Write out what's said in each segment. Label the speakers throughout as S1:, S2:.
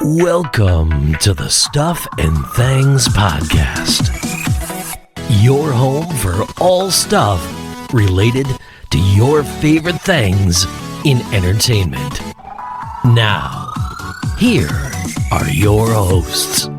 S1: Welcome to the Stuff and Things Podcast, your home for all stuff related to your favorite things in entertainment. Now, here are your hosts.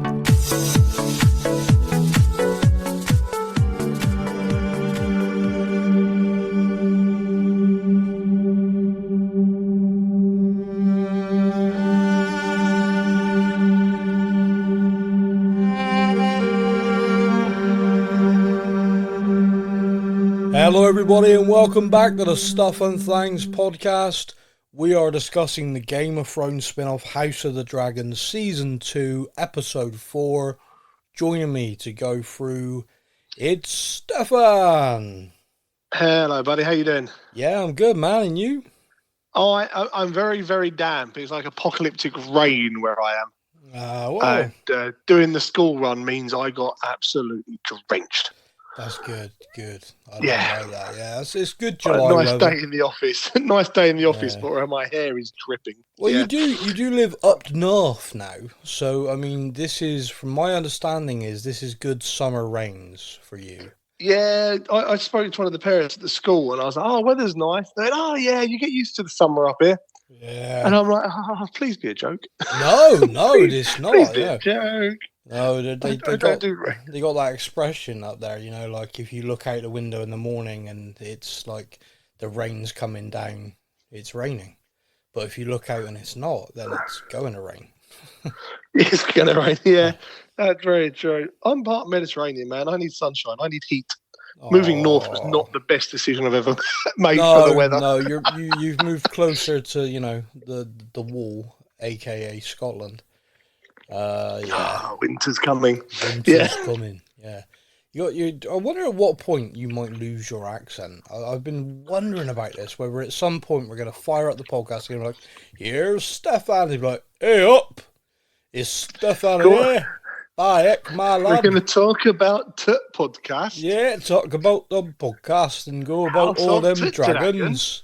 S2: Hello everybody and welcome back to the Stuff and Things podcast. We are discussing the Game of Thrones spin-off House of the Dragon Season 2 Episode 4. Joining me to go through, it's Stefan.
S3: Hello buddy, how you doing?
S2: Yeah, I'm good man, and you?
S3: Oh, I'm very, very damp. It's like apocalyptic rain where I am. And doing the school run means I got absolutely drenched.
S2: That's good. I
S3: Yeah.
S2: like that. Yeah, it's good July
S3: nice
S2: weather.
S3: day in the office. Nice day in the office, but where my hair is dripping.
S2: Well,
S3: yeah.
S2: you do live up north now, so I mean, this is, from my understanding, this is good summer rains for you.
S3: Yeah, I spoke to one of the parents at the school, and I was like, "Oh, weather's nice." They went, "Oh, yeah, you get used to the summer up here."
S2: Yeah.
S3: And I'm like, "Oh, please be a joke."
S2: No, it's not.
S3: Please be
S2: Yeah.
S3: a joke.
S2: No, they
S3: Don't
S2: got
S3: do rain.
S2: they got that expression up there, you know, like if you look out the window in the morning and it's like the rain's coming down, it's raining. But if you look out and it's not, then it's going to rain.
S3: It's gonna rain. Yeah, that's very true. I'm part Mediterranean, man. I need sunshine. I need heat. Moving north was not the best decision I've ever made for the weather.
S2: No, you've moved closer to, you know, the wall, aka Scotland. Yeah.
S3: Winter's coming.
S2: Winter's coming. Yeah. I wonder at what point you might lose your accent. I've been wondering about this, whether at some point we're going to fire up the podcast and be like, here's Stefan. He'll be like, hey up, it's Stefan here. Hi, my lad.
S3: We're going to talk about podcast.
S2: Yeah, talk about the podcast and go about all them dragons.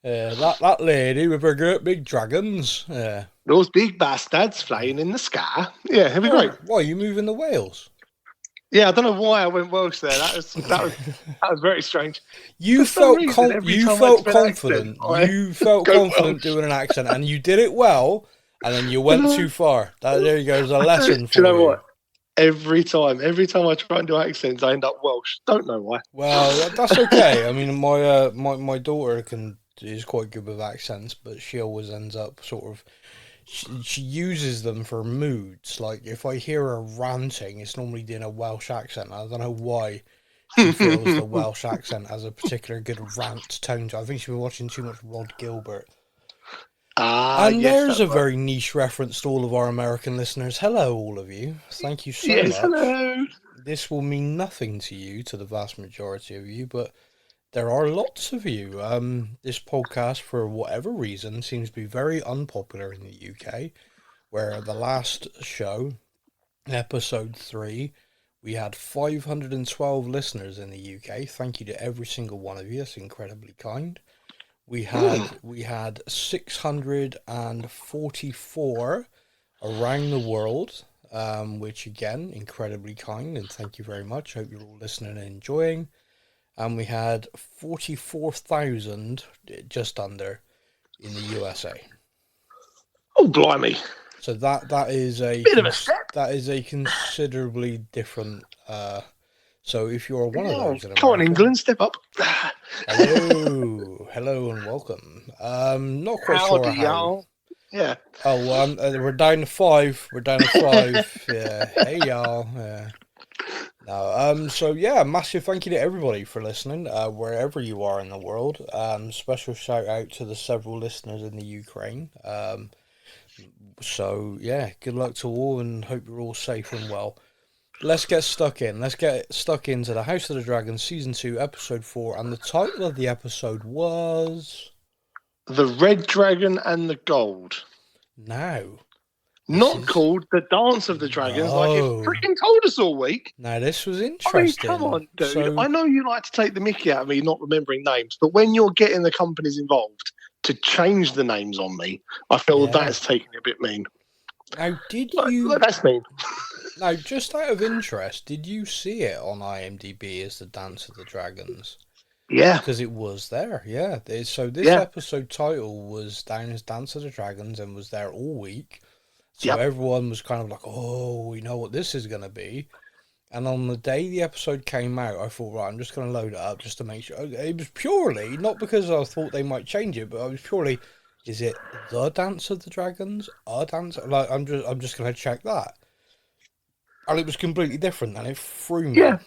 S2: That lady with her great big dragons. Yeah.
S3: Those big bastards flying in the sky. Yeah, it'd be great.
S2: Why are you moving to Wales?
S3: Yeah, I don't know why I went Welsh there. That was very strange.
S2: You felt confident. You felt confident doing an accent, and you did it well. And then you went too far. There you go. There's a lesson for you.
S3: Do you know what? Every time I try and do accents, I end up Welsh. Don't know why.
S2: Well, that's okay. I mean, my daughter is quite good with accents, but she always ends up sort of. She uses them for moods. Like if I hear her ranting, it's normally doing a Welsh accent. I don't know why she feels the Welsh accent has a particular good rant tone to it. I think she's been watching too much Rod Gilbert. And yes, there's a very niche reference to all of our American listeners. Hello, all of you. Thank you so much.
S3: Hello.
S2: This will mean nothing to you, to the vast majority of you, but there are lots of you. This podcast, for whatever reason, seems to be very unpopular in the UK, where the last show, episode 3, we had 512 listeners in the UK. Thank you to every single one of you. That's incredibly kind. We had 644 around the world, which again, incredibly kind, and thank you very much. Hope you're all listening and enjoying. And we had 44,000, just under, in the USA.
S3: Oh, blimey!
S2: So that is a
S3: bit of a step.
S2: That is a considerably different. So if you're one of those,
S3: come on, England, step up.
S2: Hello, and welcome. Not quite sure how.
S3: Y'all. Yeah.
S2: Oh, we're down to 5. Yeah. Hey, y'all. Yeah. No. So yeah, massive thank you to everybody for listening, wherever you are in the world. Special shout out to the several listeners in the Ukraine. So yeah, good luck to all, and hope you're all safe and well. Let's get stuck in. Let's get stuck into the House of the Dragon Season 2, Episode 4, and the title of the episode was...
S3: The Red Dragon and the Gold.
S2: Now.
S3: Not called The Dance of the Dragons, like you freaking told us all week.
S2: Now, this was interesting.
S3: I mean, come on, dude. I know you like to take the mickey out of me not remembering names, but when you're getting the companies involved to change the names on me, I feel that's taking it a bit mean.
S2: Now, did you...
S3: That's mean.
S2: Now, just out of interest, did you see it on IMDb as the Dance of the Dragons?
S3: Yeah.
S2: Because it was there, yeah. So this episode title was down as Dance of the Dragons and was there all week. So everyone was kind of like, oh, we know what this is going to be. And on the day the episode came out, I thought, right, I'm just going to load it up just to make sure. It was purely, not because I thought they might change it, but I was purely, is it the Dance of the Dragons? A dance? Like, I'm just going to check that. And it was completely different, and it threw me.
S3: Yeah.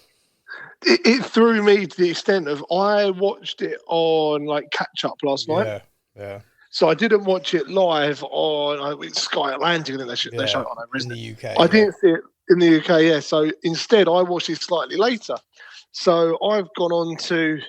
S3: It threw me to the extent of I watched it on like catch up last night.
S2: Yeah.
S3: So I didn't watch it live on Sky Atlantic. I think they showed it on over
S2: in the UK.
S3: I didn't see it in the UK. Yeah. So instead, I watched it slightly later. So I've gone on to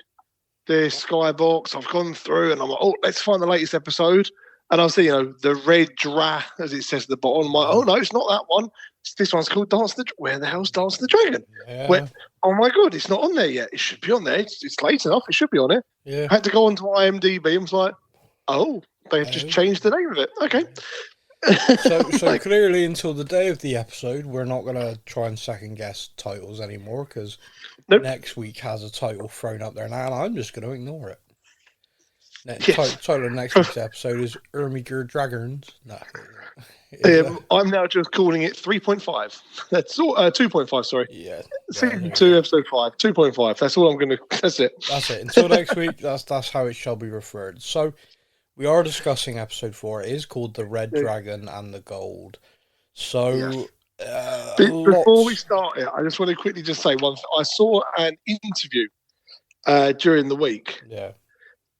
S3: the Sky box. I've gone through, and I'm like, oh, let's find the latest episode. And I'll see, the red dra, as it says at the bottom. I'm like, oh no, it's not that one. This one's called Where the hell's Dance of the Dragon?
S2: Yeah.
S3: Oh my god, it's not on there yet. It should be on there. It's late enough. It should be on it.
S2: Yeah.
S3: I had to go onto IMDb. I was like, oh, they've just changed the name of it. Okay.
S2: So clearly, until the day of the episode, we're not going to try and second guess titles anymore because next week has a title thrown up there now, and I'm just going to ignore it. Title of next week's episode is Ermiger Dragons. No.
S3: I'm now just calling it 3.5. That's all, 2.5, sorry.
S2: Yeah.
S3: Season 2, episode 5. 2.5. That's all I'm going to... That's it.
S2: That's it. Until next week, that's how it shall be referred. So, we are discussing episode 4. It is called The Red Dragon and the Gold. So...
S3: Before we start it, I just want to quickly just say one thing. I saw an interview during the week.
S2: Yeah.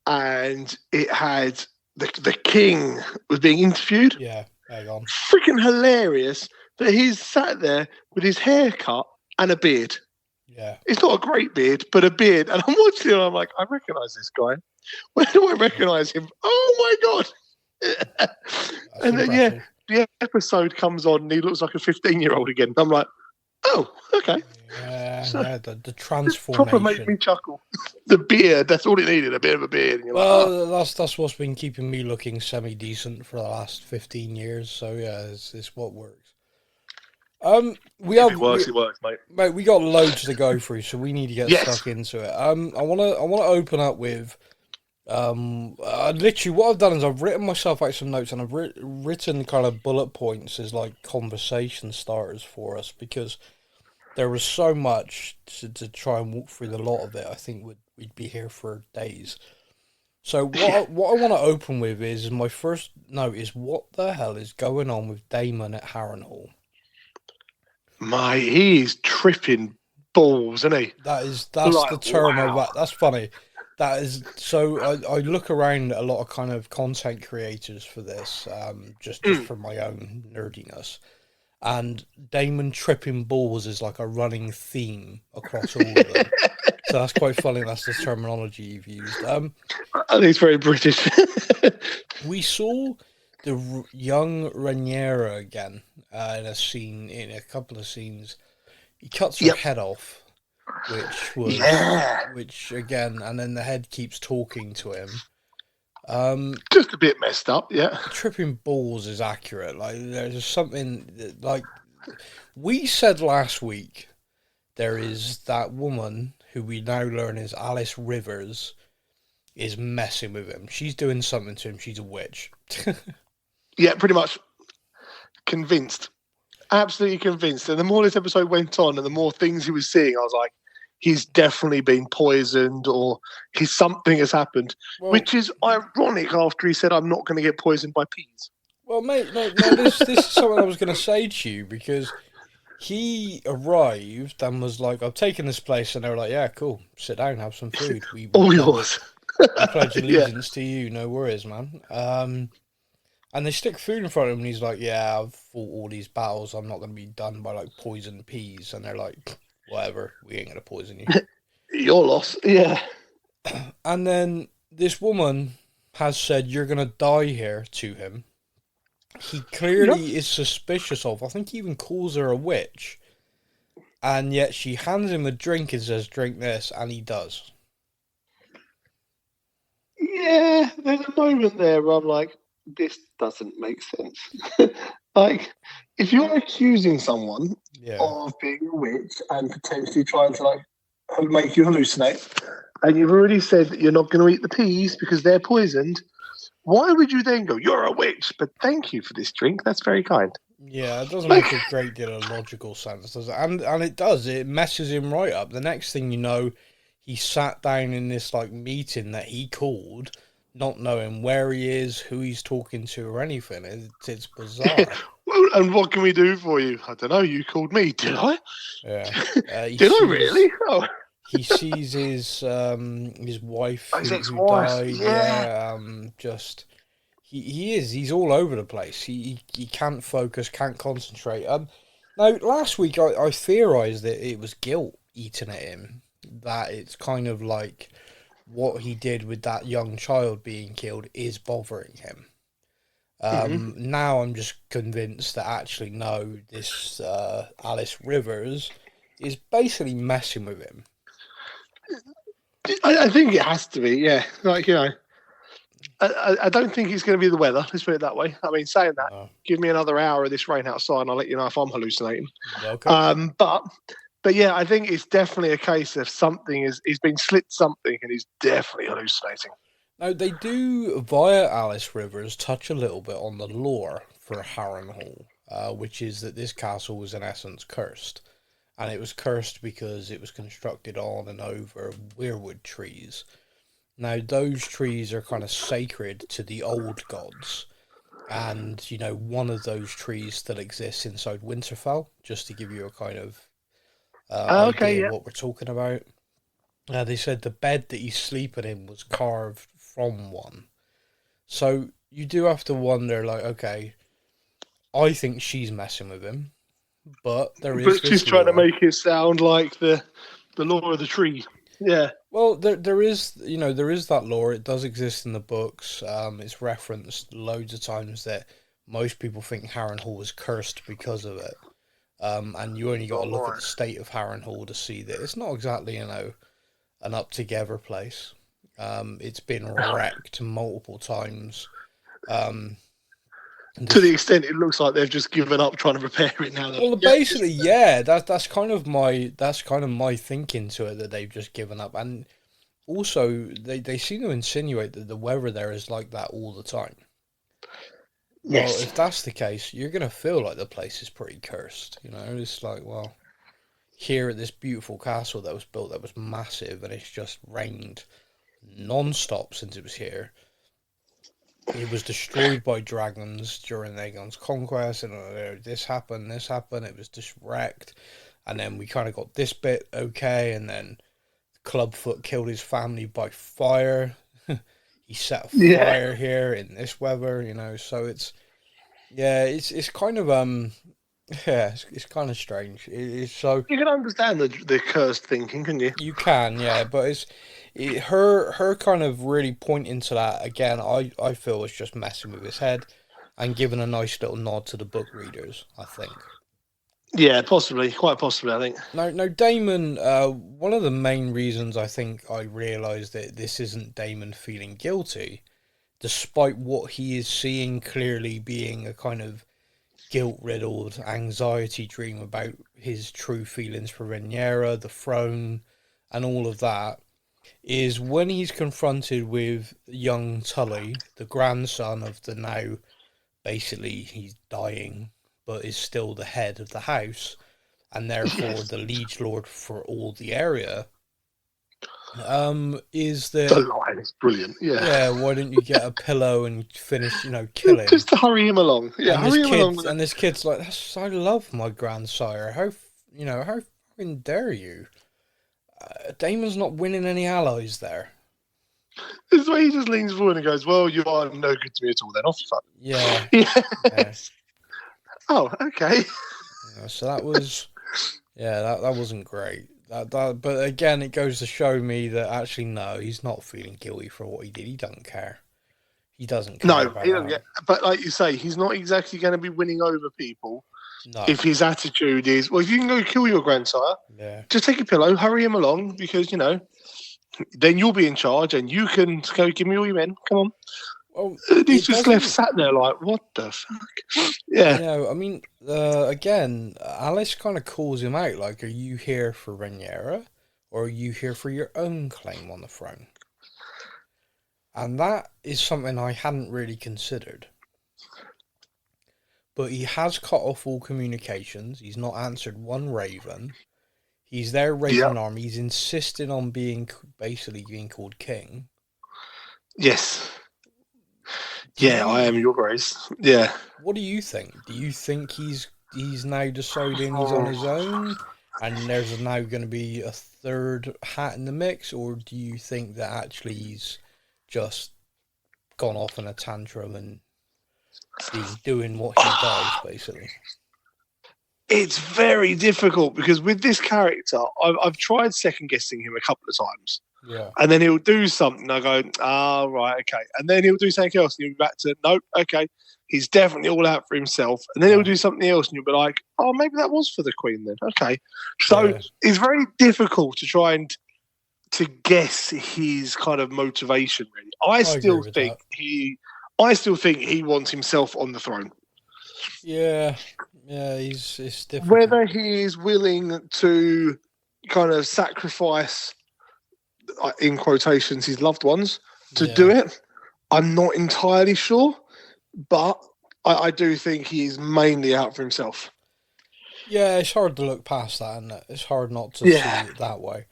S3: And it had the king was being interviewed.
S2: Yeah, hang on.
S3: Freaking hilarious that he's sat there with his hair cut and a beard.
S2: Yeah.
S3: It's not a great beard, but a beard. And I'm watching it and I'm like, I recognise this guy. Where do I recognise him? Oh my God. And then, the episode comes on and he looks like a 15-year-old again. I'm like, oh, okay.
S2: Yeah, the transformation.
S3: Proper made me chuckle. The beard, that's all it needed, a bit of a beard. And
S2: that's what's been keeping me looking semi-decent for the last 15 years. So, yeah, it's what works.
S3: It works, mate.
S2: Mate, we got loads to go through, so we need to get stuck into it. I want to open up with... literally what I've done is I've written myself out some notes and I've written kind of bullet points as like conversation starters for us because there was so much to try and walk through the lot of it. I think we'd be here for days. So what I want to open with is my first note is what the hell is going on with Daemon at Harrenhal?
S3: He is tripping balls, isn't he?
S2: That's like, the term of that. That's funny. That is so. I look around a lot of kind of content creators for this, just for my own nerdiness, and Daemon tripping balls is like a running theme across all of them. So that's quite funny. That's the terminology you've used.
S3: I think it's very British.
S2: We saw the young Rhaenyra again in a couple of scenes. He cuts her head off. Which again, and then the head keeps talking to him.
S3: Just a bit messed up, yeah.
S2: Tripping balls is accurate. Like there's something like we said last week. There is that woman who we now learn is Alice Rivers is messing with him. She's doing something to him. She's a witch.
S3: Yeah, pretty much convinced. Absolutely convinced. And the more this episode went on and the more things he was seeing, I was like, he's definitely been poisoned or something has happened, which is ironic after he said, I'm not going to get poisoned by peas.
S2: Well, mate, no, this is something I was going to say to you because he arrived and was like, I've taken this place. And they were like, yeah, cool. Sit down, have some food.
S3: All yours.
S2: We pledge allegiance to you. No worries, man. And they stick food in front of him, and he's like, yeah, I've fought all these battles. I'm not going to be done by, like, poisoned peas. And they're like, whatever, we ain't going to poison you.
S3: Your loss, yeah.
S2: And then this woman has said, you're going to die here to him. He clearly is suspicious of. I think he even calls her a witch. And yet she hands him a drink and says, drink this, and he does.
S3: Yeah, there's a moment there where I'm like, this doesn't make sense. Like, if you're accusing someone of being a witch and potentially trying to like make you hallucinate, and you've already said that you're not going to eat the peas because they're poisoned, why would you then go, "You're a witch, but thank you for this drink. That's very kind."
S2: Yeah, it doesn't make a great deal of logical sense, does it? And it does. It messes him right up. The next thing you know, he sat down in this like meeting that he called, not knowing where he is, who he's talking to, or anything. It's bizarre.
S3: Well, and what can we do for you? I don't know. You called me, did I?
S2: Yeah.
S3: Did I really? Oh.
S2: He sees his wife
S3: His
S2: who
S3: ex-wife.
S2: died.
S3: Yeah.
S2: Just he's all over the place. He can't focus, can't concentrate. Now last week I theorized that it was guilt eating at him. That it's kind of like what he did with that young child being killed is bothering him. Now I'm just convinced that actually no, this Alice Rivers is basically messing with him.
S3: I think it has to be, yeah. Like, you know, I don't think it's going to be the weather. Let's put it that way. I mean, saying that, give me another hour of this rain outside, and I'll let you know if I'm hallucinating.
S2: Okay.
S3: But yeah, I think it's definitely a case of he's been slipped something, and he's definitely hallucinating.
S2: Now they do via Alice Rivers touch a little bit on the lore for Harrenhal, which is that this castle was in essence cursed. And it was cursed because it was constructed on and over weirwood trees. Now, those trees are kind of sacred to the old gods. And, you know, one of those trees still exists inside Winterfell, just to give you a kind of idea of what we're talking about. They said the bed that he's sleeping in was carved from one. So you do have to wonder, like, okay, I think she's messing with him. But
S3: she's trying to make it sound like the lore of the tree. Yeah.
S2: Well, there is that lore. It does exist in the books. It's referenced loads of times that most people think Harrenhal was cursed because of it. And you only got to look at the state of Harrenhal to see that it's not exactly, you know, an up together place. It's been wrecked multiple times.
S3: To the extent it looks like they've just given up trying to repair it now.
S2: Well, basically, yeah, that's kind of my thinking to it, that they've just given up, and also they seem to insinuate that the weather there is like that all the time.
S3: Yes.
S2: Well, if that's the case, you're gonna feel like the place is pretty cursed. You know, it's like, well, here at this beautiful castle that was built, that was massive, and it's just rained non-stop since it was here. It was destroyed by dragons during Aegon's conquest, and this happened, it was just wrecked, and then we kind of got this bit okay, and then Clubfoot killed his family by fire. He set a fire here in this weather, you know, so it's kind of, it's kind of strange. It's so...
S3: You can understand the cursed thinking, can you?
S2: You can, yeah, but her kind of really pointing to that again, I feel is just messing with his head and giving a nice little nod to the book readers, I think.
S3: Yeah, possibly, quite possibly, I think.
S2: Now Daemon, one of the main reasons I think I realised that this isn't Daemon feeling guilty, despite what he is seeing clearly being a kind of guilt-riddled anxiety dream about his true feelings for Rhaenyra, the throne, and all of that, is when he's confronted with young Tully, the grandson of the now, basically he's dying, but is still the head of the house, and therefore the liege lord for all the area, is that...
S3: The line is brilliant, yeah.
S2: Yeah, why don't you get a pillow and finish, you know, kill him?
S3: Just to hurry him along. Yeah, hurry him along.
S2: And this kid's like, I love my grandsire. How fucking dare you? Daemon's not winning any allies there.
S3: This is why he just leans forward and goes, well, you are no good to me at all then. Off you fuck.
S2: Yeah.
S3: Yes. Yeah. Oh, okay.
S2: Yeah, so that was... Yeah, that wasn't great. But again, it goes to show me that actually, no, he's not feeling guilty for what he did. He doesn't care. He doesn't care.
S3: No, he doesn't. But like you say, he's not exactly going to be winning over people.
S2: No.
S3: If his attitude is, well, if you can go kill your grandsire, just take a pillow, hurry him along, because, you know, then you'll be in charge and you can go give me all your men. Come on.
S2: Oh,
S3: And he's
S2: it
S3: just left
S2: doesn't.
S3: sat there like, what the fuck? Yeah.
S2: You know, I mean, again, Alice kind of calls him out. Like, are you here for Rhaenyra, or are you here for your own claim on the throne? And that is something I hadn't really considered. But he has cut off all communications. He's not answered one raven. He's there raising an army. He's insisted on basically being called king.
S3: Yes. I am your grace. Yeah.
S2: What do you think? Do you think he's now deciding he's on his own, and there's now going to be a third hat in the mix, or do you think that actually he's just gone off in a tantrum and he's doing what he does, basically?
S3: It's very difficult because with this character, I've tried second guessing him a couple of times.
S2: Yeah.
S3: And then he'll do something. I go, right, okay. And then he'll do something else. And you'll be back to, nope, okay. He's definitely all out for himself. And then he'll do something else. And you'll be like, oh, maybe that was for the Queen then. Okay. So it's very difficult to try and to guess his kind of motivation, really. I still think he wants himself on the throne.
S2: Yeah. Yeah, it's difficult.
S3: Whether he is willing to kind of sacrifice, in quotations, his loved ones to do it, I'm not entirely sure, but I do think he's mainly out for himself.
S2: Yeah, it's hard to look past that, isn't it? It's hard not to see it that way.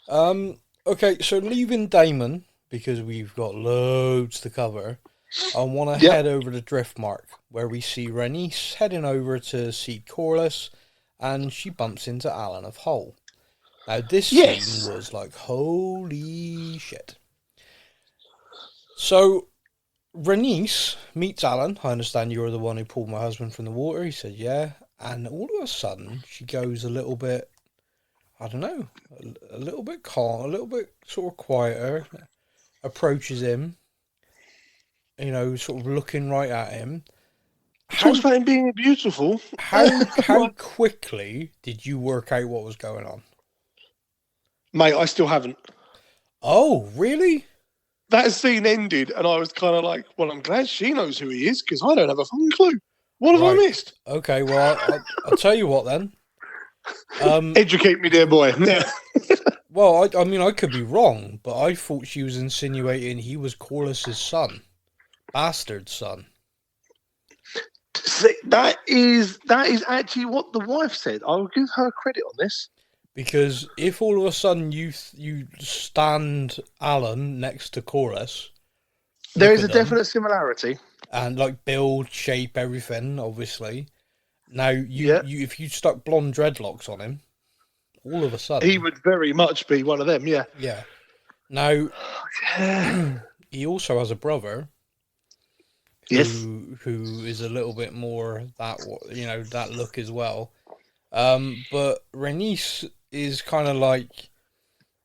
S2: Okay, so leaving Daemon, because we've got loads to cover, I want to head over to Driftmark, where we see Rhaenys heading over to see Corlys, and she bumps into Alan of Hull. Now, this scene was like, holy shit. So, Rhaenys meets Alan. I understand you're the one who pulled my husband from the water. He said, yeah. And all of a sudden, she goes a little bit, I don't know, a little bit calm, a little bit sort of quieter, approaches him, you know, sort of looking right at him.
S3: Talks about him being beautiful.
S2: How quickly did you work out what was going on?
S3: Mate, I still haven't.
S2: Oh, really?
S3: That scene ended, and I was kind of like, well, I'm glad she knows who he is, because I don't have a fucking clue. What have I missed?
S2: Okay, well, I'll tell you what then.
S3: Educate me, dear boy. Yeah.
S2: Well, I mean, I could be wrong, but I thought she was insinuating he was Corlys's son. Bastard son.
S3: See, that is actually what the wife said. I'll give her credit on this.
S2: Because if all of a sudden you stand Alan next to Corlys,
S3: there is a definite similarity,
S2: and like build, shape, everything. Obviously, now you if you stuck blonde dreadlocks on him, all of a sudden
S3: he would very much be one of them. Yeah.
S2: Yeah. Now he also has a brother. Who is a little bit more that look as well. But Rhaenys is kind of like,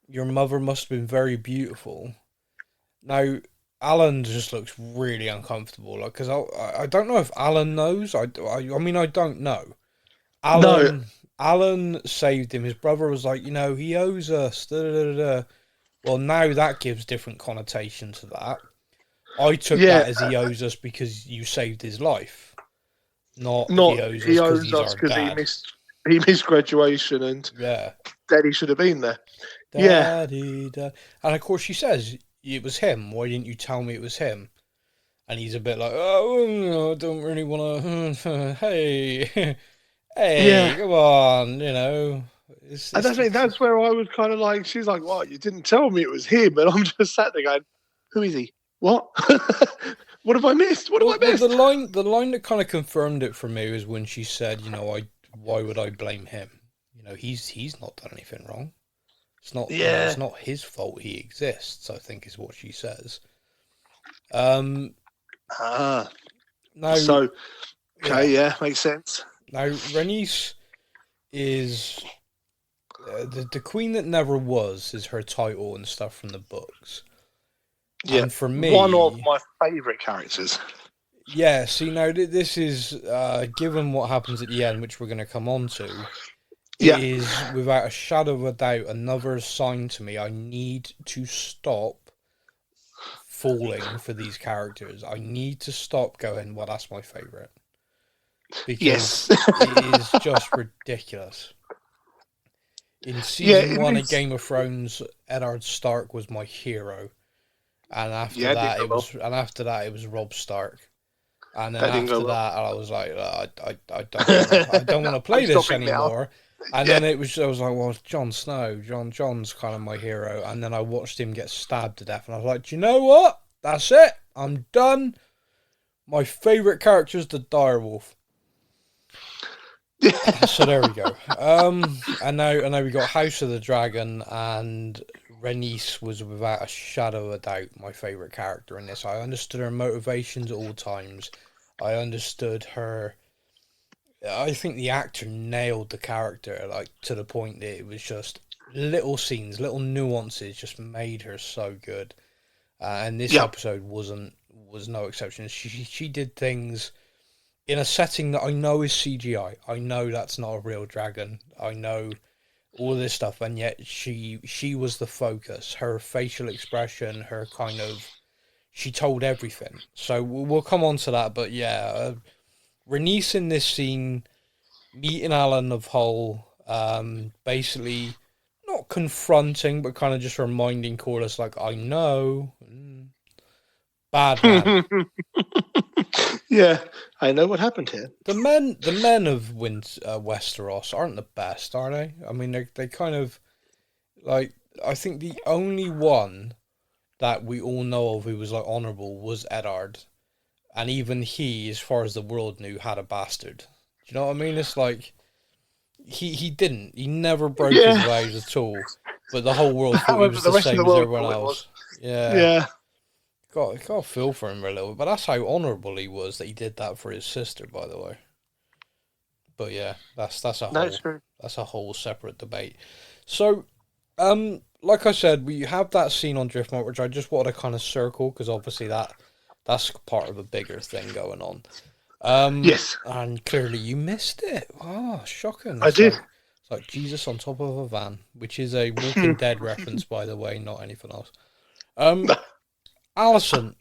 S2: your mother must have been very beautiful. Now, Alan just looks really uncomfortable, like, because I don't know if Alan knows. I mean, I don't know. Alan saved him. His brother was like, he owes us. Da, da, da, da. Well, now that gives different connotation to that. I took that as he owes us because you saved his life. Not he owes us because
S3: he missed graduation and Daddy should have been there.
S2: Daddy. And of course she says, it was him. Why didn't you tell me it was him? And he's a bit like, I don't really want to. Hey, come on,
S3: that's where I was kind of like, she's like, what? You didn't tell me it was him, and I'm just sat there going, who is he? What? What have I missed? What have I missed?
S2: The line that kind of confirmed it for me was when she said, why would I blame him? He's not done anything wrong. It's not. It's not his fault he exists, I think is what she says. Now,
S3: makes sense.
S2: Now, Rhaenys is the Queen That Never Was is her title and stuff from the books.
S3: Yeah,
S2: and for me,
S3: one of my favourite characters.
S2: Yeah, see, now this is, given what happens at the end, which we're going to come on to, is, without a shadow of a doubt, another sign to me I need to stop falling for these characters, I need to stop going, well, that's my favourite. Because
S3: Yes.
S2: it is just ridiculous. In season one of Game of Thrones, Eddard Stark was my hero. And after that it was Robb Stark. And then after that I was like, I don't want to play this anymore. And then I was like, well, Jon Snow. Jon's kind of my hero. And then I watched him get stabbed to death, and I was like, do you know what? That's it. I'm done. My favourite character is the direwolf. So there we go. And now we got House of the Dragon, and Rhaenys was without a shadow of a doubt my favourite character in this. I understood her motivations at all times. I understood her. I think the actor nailed the character, like, to the point that it was just little scenes, little nuances just made her so good. And this episode was no exception. She did things in a setting that I know is CGI. I know that's not a real dragon. I know all this stuff, and yet she was the focus. Her facial expression, her kind of, she told everything. So we'll come on to that, but yeah. Rhaenys in this scene, meeting Alan of Hull, basically not confronting, but kind of just reminding Corlys, like, I know, bad man.
S3: Yeah, I know what happened here.
S2: The men of Westeros aren't the best, are they? I mean, they kind of, like, I think the only one that we all know of who was, like, honourable was Eddard. And even he, as far as the world knew, had a bastard. Do you know what I mean? It's like, he didn't. He never broke his vows at all. But the whole world thought he was the same as everyone else. Yeah. Got to feel for him a little bit. But that's how honourable he was, that he did that for his sister, by the way. But yeah, that's a whole separate debate. So, like I said, we have that scene on Driftmark, which I just wanted to kind of circle, because obviously that's part of a bigger thing going on.
S3: Yes.
S2: And clearly you missed it. Oh, shocking.
S3: I did.
S2: It's like Jesus on top of a van, which is a Walking Dead reference, by the way, not anything else. Alicent.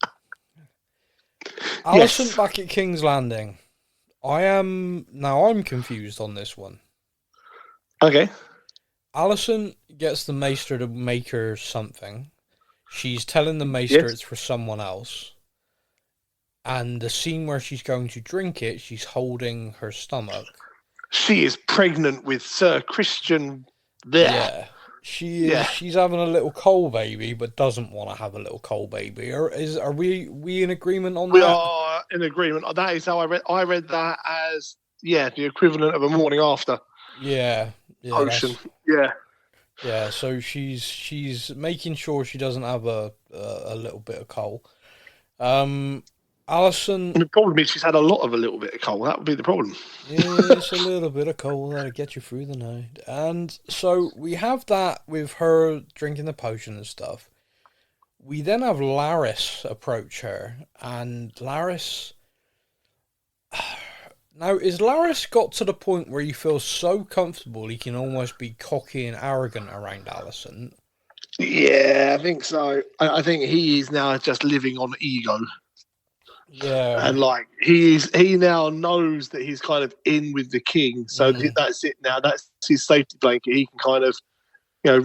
S2: Alicent back at King's Landing. I'm confused on this one.
S3: Okay.
S2: Alicent gets the Maester to make her something. She's telling the Maester it's for someone else. And the scene where she's going to drink it, she's holding her stomach.
S3: She is pregnant with Sir Christian there.
S2: Yeah. She's having a little coal baby, but doesn't want to have a little coal baby. Are we in agreement on that?
S3: We are in agreement. That is how I read that as, the equivalent of a morning after.
S2: Yeah.
S3: Potion.
S2: Yeah, so she's making sure she doesn't have a little bit of coal. Alicent...
S3: The problem is she's had a little bit of coal. That would be the problem.
S2: It's a little bit of coal that'll get you through the night. And so we have that with her drinking the potion and stuff. We then have Larys approach her. And Larys... Now, is Larys got to the point where he feels so comfortable he can almost be cocky and arrogant around Alicent?
S3: Yeah, I think so. I think he is now just living on ego.
S2: Yeah,
S3: and like he now knows that he's kind of in with the king, so that's it now. That's his safety blanket. He can kind of,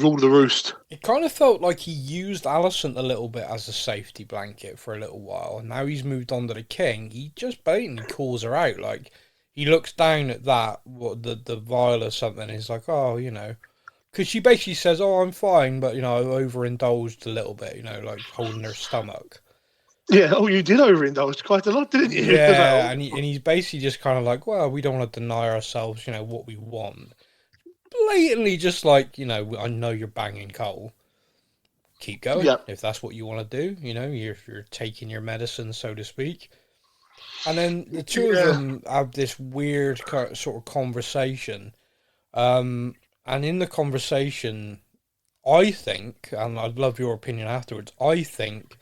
S3: rule the roost.
S2: It kind of felt like he used Alicent a little bit as a safety blanket for a little while, and now he's moved on to the king. He just blatantly calls her out. Like, he looks down at the vial or something. And he's like, oh, because she basically says, oh, I'm fine, but I overindulged a little bit. Like holding her stomach.
S3: Yeah, you did overindulge quite a lot, didn't you?
S2: Yeah, and he's basically just kind of like, well, we don't want to deny ourselves, what we want. Blatantly just like, I know you're banging coal. Keep going. Yep. If that's what you want to do, you're taking your medicine, so to speak. And then the two of them have this weird sort of conversation. And in the conversation, I think, and I'd love your opinion afterwards, I think...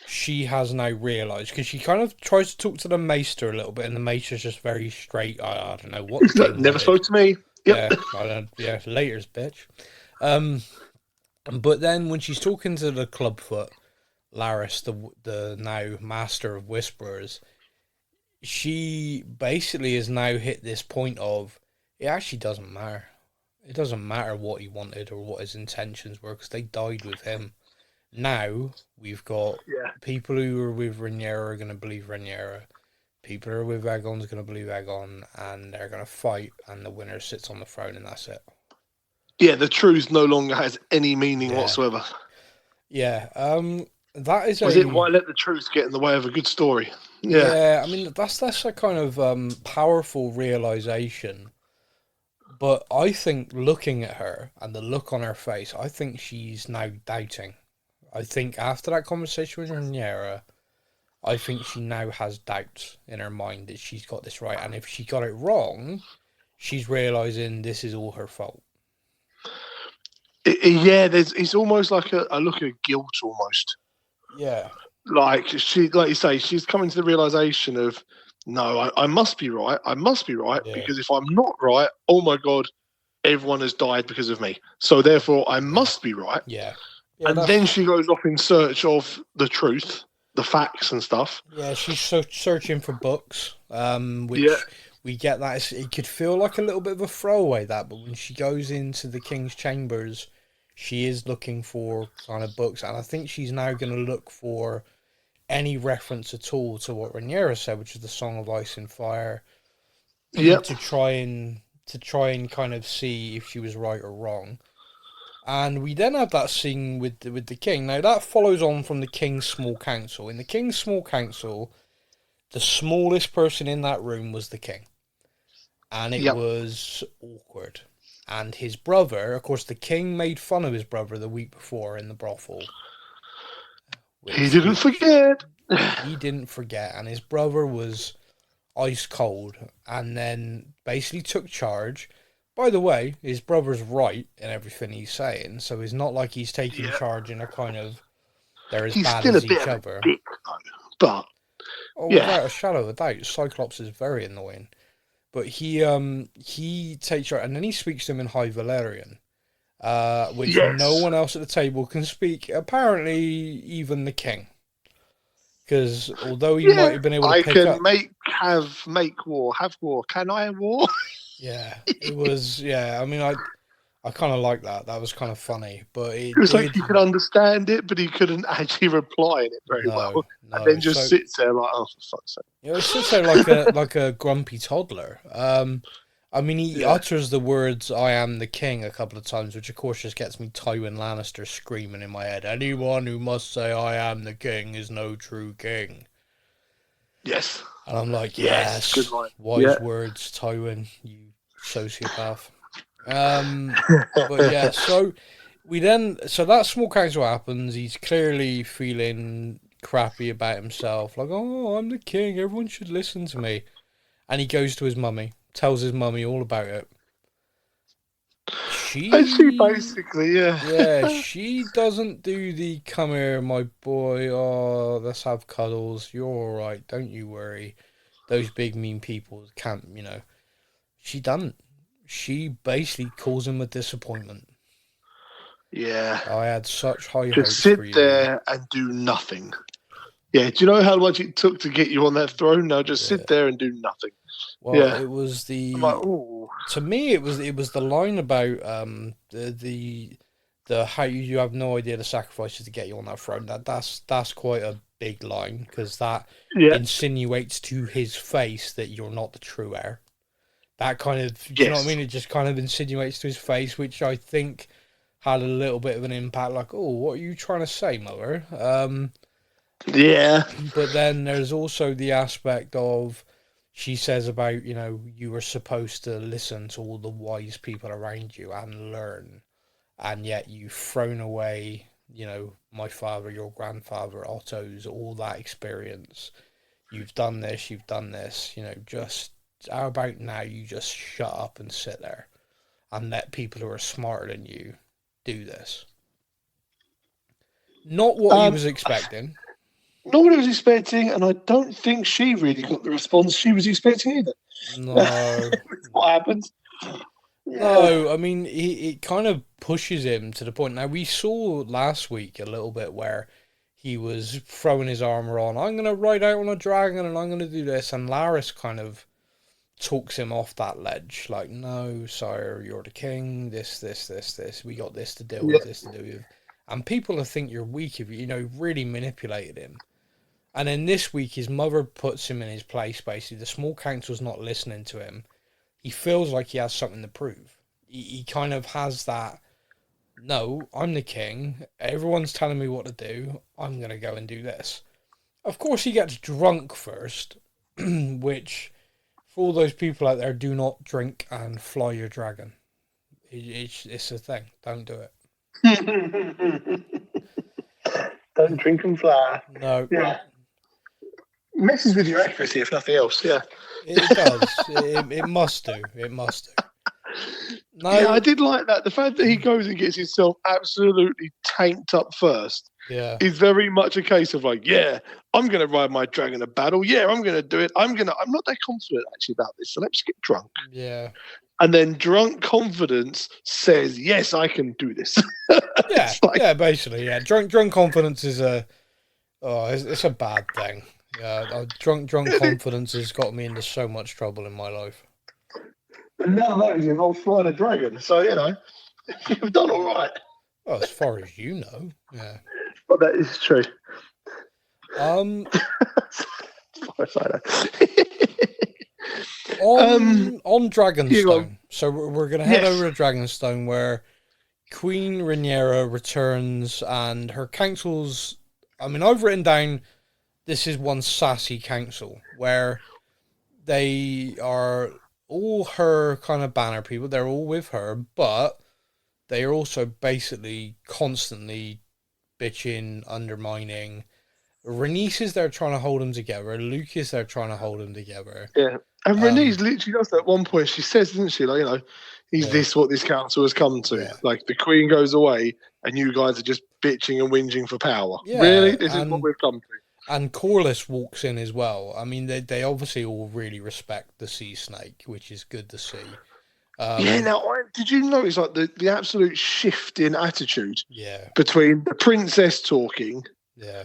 S2: she has now realised, because she kind of tries to talk to the Maester a little bit, and the Maester's just very straight. I don't know what.
S3: Never spoke to me. Yep.
S2: Yeah, later's bitch. But then when she's talking to the clubfoot, Laris, the now Master of Whisperers, she basically has now hit this point of it actually doesn't matter. It doesn't matter what he wanted or what his intentions were because they died with him. Now we've got people who are with Rhaenyra are going to believe Rhaenyra. People who are with Aegon's going to believe Aegon, and they're going to fight, and the winner sits on the throne, and that's it.
S3: Yeah, the truth no longer has any meaning whatsoever.
S2: Yeah, that is
S3: Was it why let the truth get in the way of a good story?
S2: Yeah, I mean that's a kind of powerful realization. But I think looking at her and the look on her face, I think she's now doubting. I think after that conversation with Rhaenyra, I think she now has doubts in her mind that she's got this right, and if she got it wrong, she's realizing this is all her fault.
S3: It's almost like a look of guilt, almost.
S2: Yeah,
S3: like you say, she's coming to the realization of, no, I must be right. I must be right because if I'm not right, oh my god, everyone has died because of me. So therefore, I must be right.
S2: Yeah,
S3: and then she goes off in search of the truth, the facts and stuff.
S2: Yeah, she's searching for books, which we get that. It could feel like a little bit of a throwaway, that, but when she goes into the king's chambers, she is looking for kind of books, and I think she's now going to look for any reference at all to what Rhaenyra said, which is the Song of Ice and Fire, to try and kind of see if she was right or wrong. And we then have that scene with the king. Now, that follows on from the King's Small Council. In the King's Small Council, the smallest person in that room was the king. And it was awkward. And his brother, of course, the king made fun of his brother the week before in the brothel.
S3: He didn't forget.
S2: He didn't forget. And his brother was ice cold. And then basically took charge. By the way, his brother's right in everything he's saying, so it's not like he's taking charge in a kind of they're as bad as each other.
S3: Dick, but
S2: without a shadow of a doubt, Cyclops is very annoying. But he takes charge, and then he speaks to him in High Valyrian, which no one else at the table can speak. Apparently, even the king, because although he might have been able to pick up,
S3: have war. Can I war?
S2: Yeah, it was. Yeah, I mean, I kind of like that. That was kind of funny, but
S3: it was like he could understand it, but he couldn't actually reply in it very well, and then just sits there like, oh, for fuck's sake.
S2: Yeah, he sits there like a grumpy toddler. I mean, he utters the words "I am the king" a couple of times, which of course just gets me Tywin Lannister screaming in my head. Anyone who must say "I am the king" is no true king.
S3: Yes.
S2: And I'm like, yes, good line. Wise words, Tywin, you sociopath. But yeah, so that small council happens. He's clearly feeling crappy about himself, like, oh, I'm the king, everyone should listen to me. And he goes to his mummy, tells his mummy all about it. She basically, she doesn't do the come here, my boy, oh, let's have cuddles, you're alright, don't you worry. Those big mean people can't, she doesn't. She basically calls him a disappointment.
S3: Yeah.
S2: I had such high hopes
S3: just sit there and do nothing. Yeah, do you know how much it took to get you on that throne? Now just sit there and do nothing.
S2: Well, it was the. To me, it was the line about the how you have no idea the sacrifices to get you on that throne. That's quite a big line, because that insinuates to his face that you're not the true heir. That kind of, do you know what I mean? It just kind of insinuates to his face, which I think had a little bit of an impact. Like, oh, what are you trying to say, mother? But then there's also the aspect of, she says about, you were supposed to listen to all the wise people around you and learn, and yet you've thrown away, my father, your grandfather, Otto's, all that experience. You've done this, just, how about now you just shut up and sit there and let people who are smarter than you do this? Not what he was expecting.
S3: Not what he was expecting, and I don't think she really got the response she was expecting either.
S2: No.
S3: What happens?
S2: No, I mean, it kind of pushes him to the point. Now, we saw last week a little bit where he was throwing his armor on. I'm going to ride out on a dragon and I'm going to do this. And Laris kind of talks him off that ledge. Like, no, sire, you're the king. This. We got this to deal with, this to do with. And people will think you're weak if you really manipulated him. And then this week, his mother puts him in his place, basically. The small council's not listening to him. He feels like he has something to prove. He kind of has that, no, I'm the king. Everyone's telling me what to do. I'm going to go and do this. Of course, he gets drunk first, which, for all those people out there, do not drink and fly your dragon. It's a thing. Don't do it.
S3: Don't drink and fly.
S2: No.
S3: Yeah. Messes with your accuracy, if nothing else. Yeah.
S2: It does. It must do. It must do. No.
S3: Yeah, I did like that. The fact that he goes and gets himself absolutely tanked up first is very much a case of like, yeah, I'm going to ride my dragon to battle. Yeah, I'm going to do it. I'm not that confident actually about this, so let's get drunk.
S2: Yeah.
S3: And then drunk confidence says, yes, I can do this.
S2: Yeah, basically, yeah. Drunk confidence is it's a bad thing. Yeah, drunk confidence has got me into so much trouble in my life.
S3: And none of those involves flying a dragon, so you've done all right.
S2: Well, as far as you know, yeah.
S3: But that is true.
S2: On Dragonstone. So we're going to head over to Dragonstone, where Queen Rhaenyra returns, and her council's... I mean, I've written down this is one sassy council, where they are all her kind of banner people. They're all with her, but they are also basically constantly bitching, undermining. Rhaenys is there trying to hold them together. Luke is there trying to hold them together.
S3: Yeah. And Rhaenys literally does that at one point. She says, doesn't she, like, is this what this council has come to? Yeah. Like, the queen goes away and you guys are just bitching and whinging for power. Yeah, really? This is what we've come to.
S2: And Corlys walks in as well. I mean, they obviously all really respect the sea snake, which is good to see.
S3: Did you notice like the absolute shift in attitude?
S2: Yeah.
S3: Between the princess talking,
S2: yeah,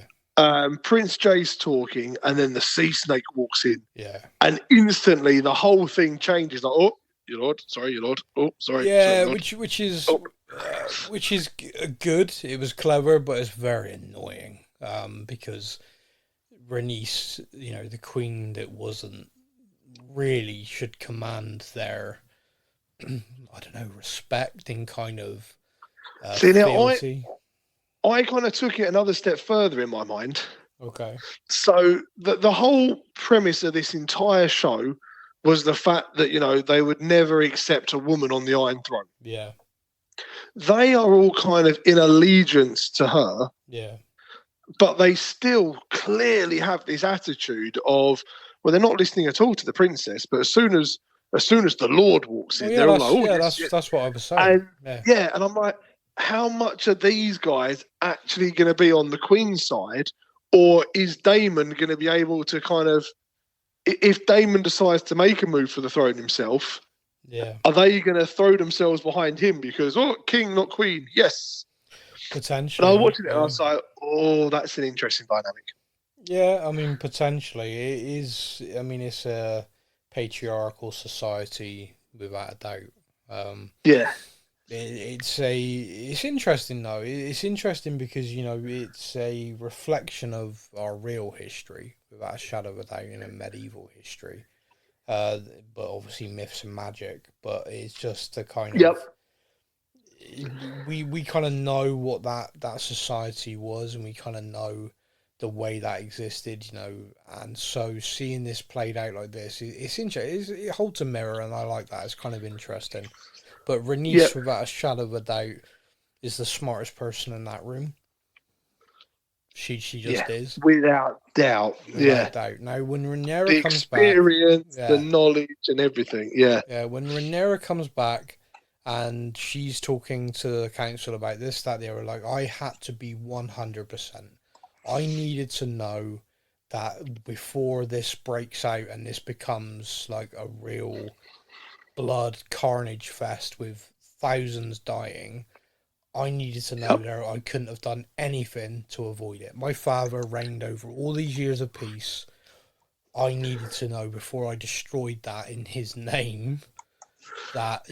S3: Prince Jace talking, and then the sea snake walks in,
S2: yeah,
S3: and instantly the whole thing changes. Like, oh, your lord, sorry, your lord. Oh, sorry.
S2: Yeah,
S3: sorry,
S2: which is good. It was clever, but it's very annoying. Because Rhaenys, the queen that wasn't, really should command their, I don't know, respect and kind of fealty.
S3: I kind of took it another step further in my mind.
S2: Okay.
S3: So the whole premise of this entire show was the fact that, they would never accept a woman on the Iron Throne.
S2: Yeah.
S3: They are all kind of in allegiance to her.
S2: Yeah.
S3: But they still clearly have this attitude of, well, they're not listening at all to the princess, but as soon as the Lord walks in, they're all like, oh,
S2: that's what I was saying.
S3: And I'm like, how much are these guys actually going to be on the Queen's side, or is Daemon going to be able to kind of, if Daemon decides to make a move for the throne himself, are they going to throw themselves behind him because, king, not queen? Yes.
S2: Potentially.
S3: And I was watching it and I was like, oh, that's an interesting dynamic.
S2: Yeah, I mean, potentially. It is, I mean, it's a patriarchal society without a doubt. It's interesting though. It's interesting because, it's a reflection of our real history without a shadow of a doubt, medieval history. But obviously myths and magic, but it's just the kind of... We kind of know what that society was, and we kind of know the way that existed, and so seeing this played out like this, it's interesting. It holds a mirror, and I like that. It's kind of interesting. But Rhaenys, without a shadow of a doubt, is the smartest person in that room. She just is,
S3: without doubt.
S2: Without doubt. Now, when Rhaenyra comes back,
S3: the experience, the knowledge, and everything. Yeah.
S2: When Rhaenyra comes back. And she's talking to the council about this, that, they were like, I had to be 100%. I needed to know that before this breaks out and this becomes like a real blood carnage fest with thousands dying, I needed to know that I couldn't have done anything to avoid it. My father reigned over all these years of peace. I needed to know before I destroyed that in his name that,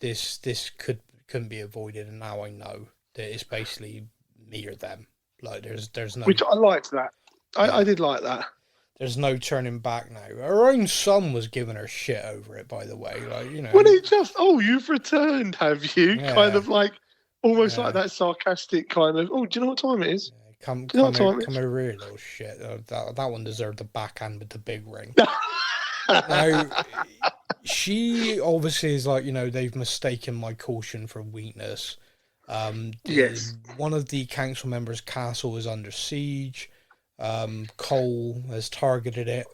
S2: this couldn't be avoided, and now I know that it's basically me or them. Like there's no,
S3: which I liked that. I did like that.
S2: There's no turning back now. Her own son was giving her shit over it, by the way. Like,
S3: When it just, you've returned, have you?
S2: Yeah.
S3: Kind of like, almost like that sarcastic kind of, do you know what time it is?
S2: Come
S3: Do you know what time it is?
S2: over here, little shit. That one deserved the backhand with the big ring. Now, she obviously is like, they've mistaken my caution for weakness.
S3: Yes.
S2: One of the council members' castle is under siege. Cole has targeted it.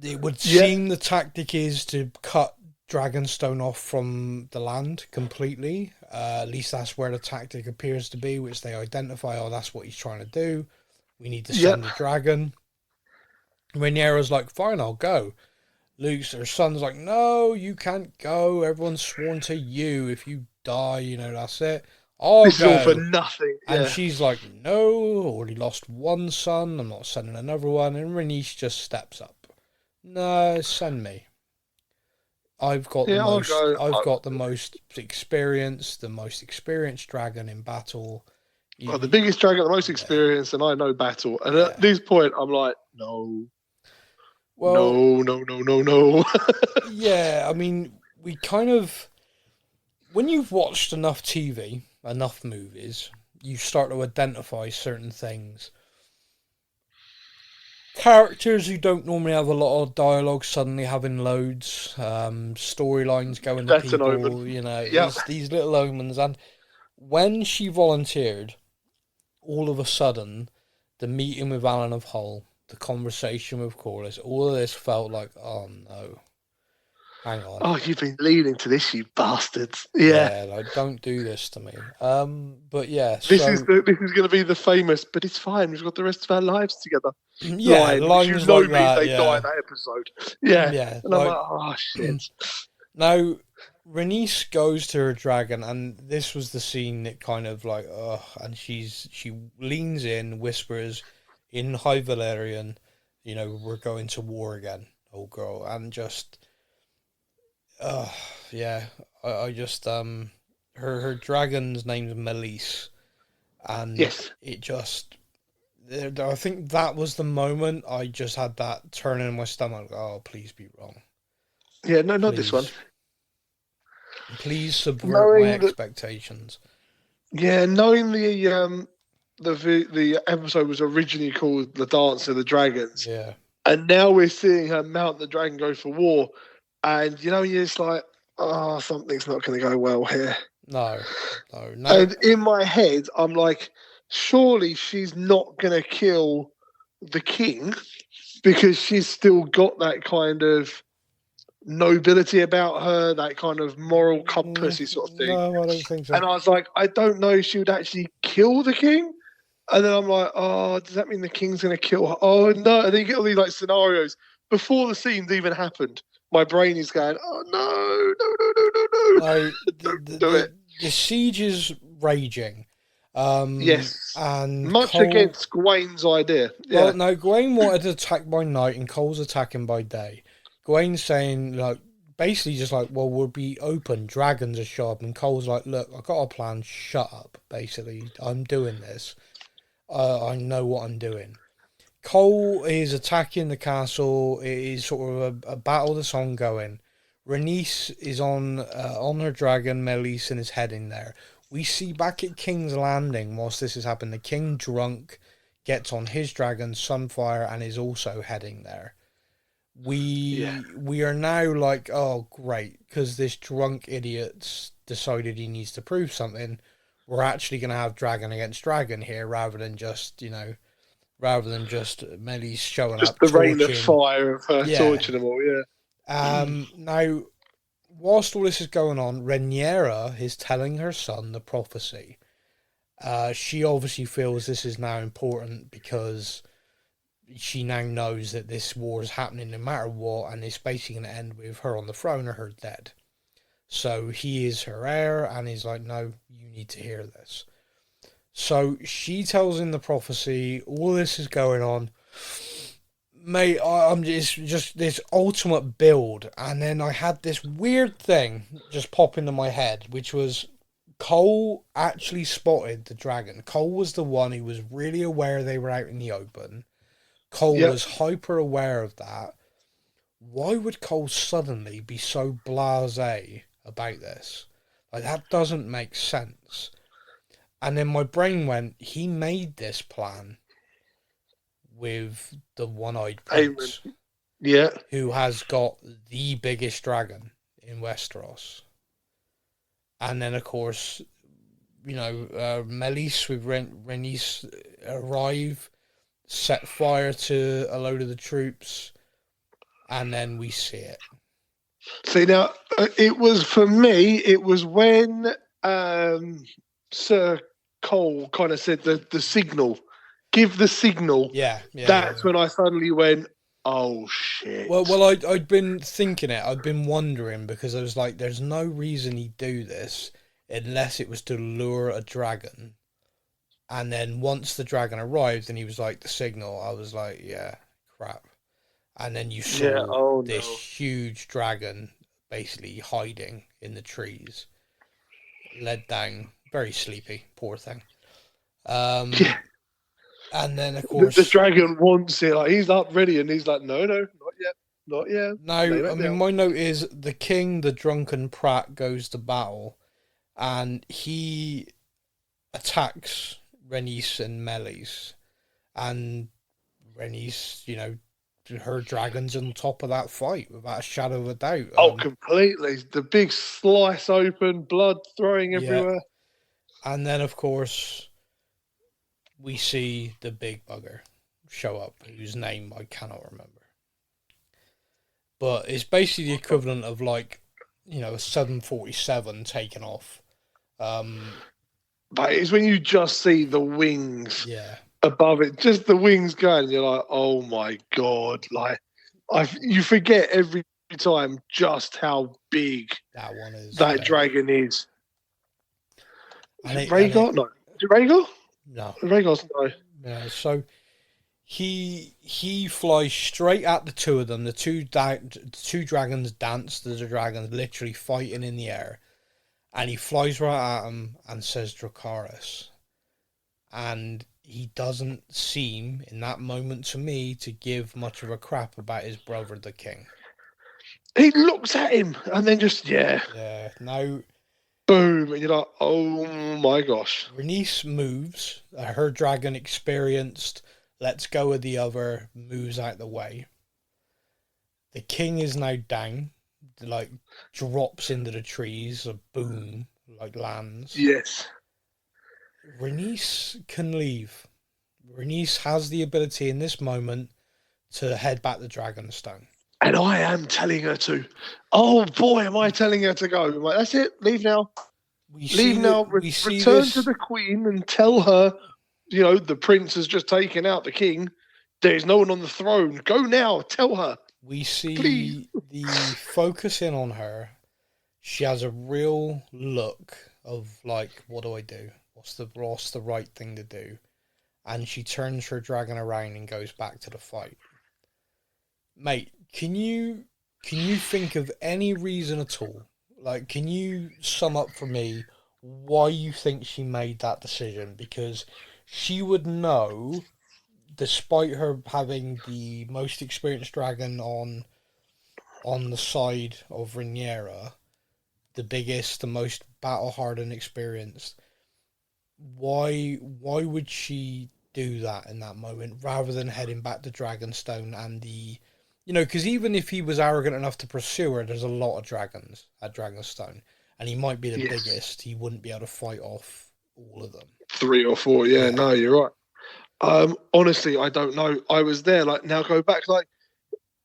S2: It would seem the tactic is to cut Dragonstone off from the land completely. At least that's where the tactic appears to be, which they identify, that's what he's trying to do. We need to send the dragon. Rhaenyra's like, fine, I'll go. Her son's like, no, you can't go. Everyone's sworn to you. If you die, that's it.
S3: This is all for nothing.
S2: And she's like, no, already lost one son. I'm not sending another one. And Rhaenys just steps up. No, send me. I've got the most experience, the most experienced dragon in battle.
S3: The biggest dragon, the most experienced, and I know battle. And at this point, I'm like, no. Well, no.
S2: Yeah, I mean, we kind of, when you've watched enough TV, enough movies, you start to identify certain things. Characters who don't normally have a lot of dialogue suddenly having loads, storylines going to people,
S3: an omen.
S2: These little omens. And when she volunteered, all of a sudden, the meeting with Alan of Hull, the conversation with Corlys, all of this felt like, oh no. Hang on.
S3: Oh, you've been leading to this, you bastards. Yeah.
S2: Yeah, like, don't do this to me. But yeah.
S3: This is going to be the famous, but it's fine, we've got the rest of our lives together.
S2: Yeah, lines like that.
S3: They die in that episode. Yeah. And I'm like, oh, shit.
S2: Now, Rhaenys goes to her dragon, and this was the scene that kind of like, and she leans in, whispers in High Valyrian, we're going to war again, old girl, and just... I just her dragon's name's Meleys, and it just I think that was the moment I just had that turn in my stomach. Oh, please be wrong.
S3: Yeah, no, not this one.
S2: Please subvert my expectations.
S3: Yeah, knowing the episode was originally called The Dance of the Dragons.
S2: Yeah.
S3: And now we're seeing her mount the dragon go for war. And, you're just like, something's not going to go well here.
S2: No.
S3: And in my head, I'm like, surely she's not going to kill the king because she's still got that kind of nobility about her, that kind of moral compassy sort of thing.
S2: No, I don't think so.
S3: And I was like, I don't know if she would actually kill the king. And then I'm like, does that mean the king's going to kill her? Oh, no. And then you get all these scenarios before the scenes even happened. My brain is going, oh, no. Don't do it.
S2: The siege is raging.
S3: Yes.
S2: And
S3: much against Gawain's idea. Yeah.
S2: Well, no, Gawain wanted to attack by night and Cole's attacking by day. Gawain's saying, basically just like, well, we'll be open. Dragons are sharp. And Cole's like, look, I've got a plan. Shut up, basically. I'm doing this. I know what I'm doing. Cole is attacking the castle. It is sort of a battle that's ongoing. Rhaenys is on her dragon, Meleys, and is heading there. We see back at King's Landing, whilst this is happening, the king drunk gets on his dragon, Sunfire, and is also heading there. We are now like, oh, great, because this drunk idiot's decided he needs to prove something. We're actually going to have dragon against dragon here, rather than just Meleys showing
S3: just
S2: up.
S3: Just the rain of fire of her torching them all,
S2: Now, whilst all this is going on, Rhaenyra is telling her son the prophecy. She obviously feels this is now important because she now knows that this war is happening no matter what, and it's basically going to end with her on the throne or her dead. So he is her heir, and he's like, no, you need to hear this. So she tells him the prophecy, all this is going on. Mate, I'm just this ultimate build, and then I had this weird thing just pop into my head, which was Cole actually spotted the dragon. Cole was the one who was really aware they were out in the open. Cole was hyper aware of that. Why would Cole suddenly be so blasé about this? Like, that doesn't make sense. And then my brain went, he made this plan with the one-eyed prince,
S3: who
S2: has got the biggest dragon in Westeros. And then, of course, Melis with Rhaenys arrive, set fire to a load of the troops, and then we see it.
S3: See, now, it was, for me, it was when Sir Cole kind of said the signal, give the signal. That's when I suddenly went, oh, shit.
S2: Well, I'd been thinking it. I'd been wondering, because I was like, there's no reason he'd do this unless it was to lure a dragon. And then once the dragon arrived and he was like, the signal, I was like, yeah, crap. And then you saw this huge dragon basically hiding in the trees, led down, very sleepy, poor thing. And then, of course,
S3: the dragon wants it. Like, he's up ready, and he's like, no, not yet.
S2: No, I mean, my note is the king, the drunken prat, goes to battle, and he attacks Rhaenys and Melis, and Rhaenys, her dragon's on top of that fight without a shadow of a doubt.
S3: Oh, completely. The big slice open, blood throwing everywhere.
S2: And then, of course, we see the big bugger show up, whose name I cannot remember. But it's basically the equivalent of, like, a 747 taking off.
S3: But it's when you just see the wings above it, just the wings going, you're like, oh my God. Like, you forget every time just how big
S2: that one is.
S3: That dragon is.
S2: Rhaegar?
S3: No. Is it Rhaegar?
S2: No.
S3: Rhaegar's no.
S2: Yeah, so he flies straight at the two of them. The two dragons dance. There's a dragon literally fighting in the air. And he flies right at him and says Dracarys. And he doesn't seem, in that moment to me, to give much of a crap about his brother, the king.
S3: He looks at him and then just,
S2: Yeah, no.
S3: Boom. And you're like, oh my gosh.
S2: Rhaenys moves. Her dragon experienced, lets go of the other, moves out the way. The king is now down. Like, drops into the trees, a boom, like lands.
S3: Yes.
S2: Rhaenys can leave. Rhaenys has the ability in this moment to head back to Dragonstone.
S3: And I am telling her to. Oh boy, am I telling her to go. I'm like, that's it, leave now. Leave now, return to the queen and tell her, the prince has just taken out the king. There's no one on the throne. Go now, tell her.
S2: We see the focus in on her. She has a real look of, like, what do I do? What's the right thing to do? And she turns her dragon around and goes back to the fight. Mate, can you think of any reason at all? Like, can you sum up for me why you think she made that decision? Because she would know, despite her having the most experienced dragon on the side of Rhaenyra, the biggest, the most battle-hardened, experienced, why would she do that in that moment rather than heading back to Dragonstone and because even if he was arrogant enough to pursue her, there's a lot of dragons at Dragonstone, and he might be the biggest, he wouldn't be able to fight off all of them. 3 or 4, no, you're right. Honestly, I don't know. I was there, like, now go back, like,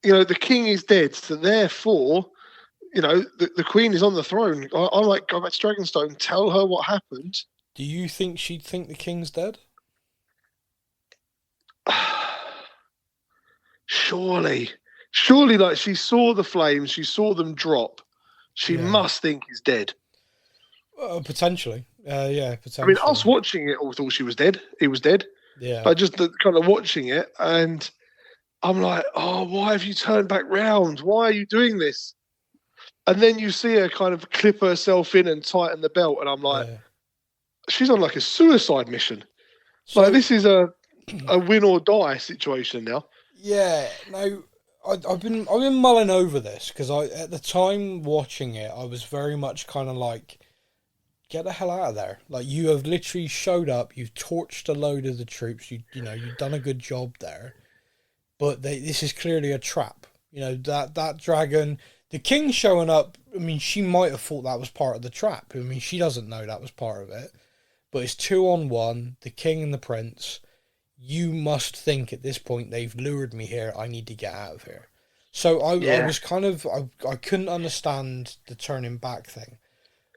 S2: the king is dead, so therefore, the queen is on the throne. I like, go back to Dragonstone, tell her what happened. Do you think she'd think the king's dead? Surely, like, she saw the flames, she saw them drop.
S3: She must think he's dead.
S2: Potentially. Yeah, potentially.
S3: I mean, us watching it all thought she was dead. He was dead.
S2: Yeah.
S3: But just kind of watching it, and I'm like, oh, why have you turned back round? Why are you doing this? And then you see her kind of clip herself in and tighten the belt, and I'm like, she's on like a suicide mission. So, like, this is a win or die situation now.
S2: Yeah. No, I've been mulling over this because at the time watching it, I was very much kind of like, get the hell out of there! Like, you have literally showed up, you've torched a load of the troops, you've done a good job there, but this is clearly a trap. That dragon, the king showing up. I mean, she might have thought that was part of the trap. I mean, she doesn't know that was part of it. But it's 2-on-1, the king and the prince. You must think at this point, they've lured me here. I need to get out of here. So I was kind of, I couldn't understand the turning back thing.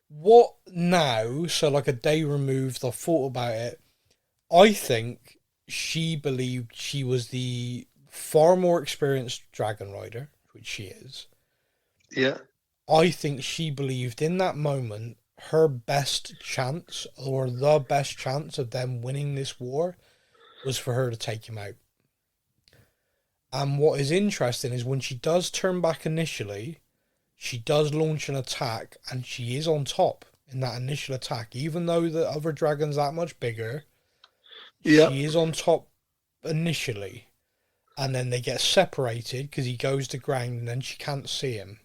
S2: What now? So like a day removed, I thought about it. I think she believed she was the far more experienced dragon rider, which she is.
S3: Yeah.
S2: I think she believed in that moment her best chance, or the best chance of them winning this war, was for her to take him out. And what is interesting is when she does turn back initially, she does launch an attack, and she is on top in that initial attack. Even though the other dragon's that much bigger, she is on top initially. And then they get separated because he goes to ground and then she can't see him.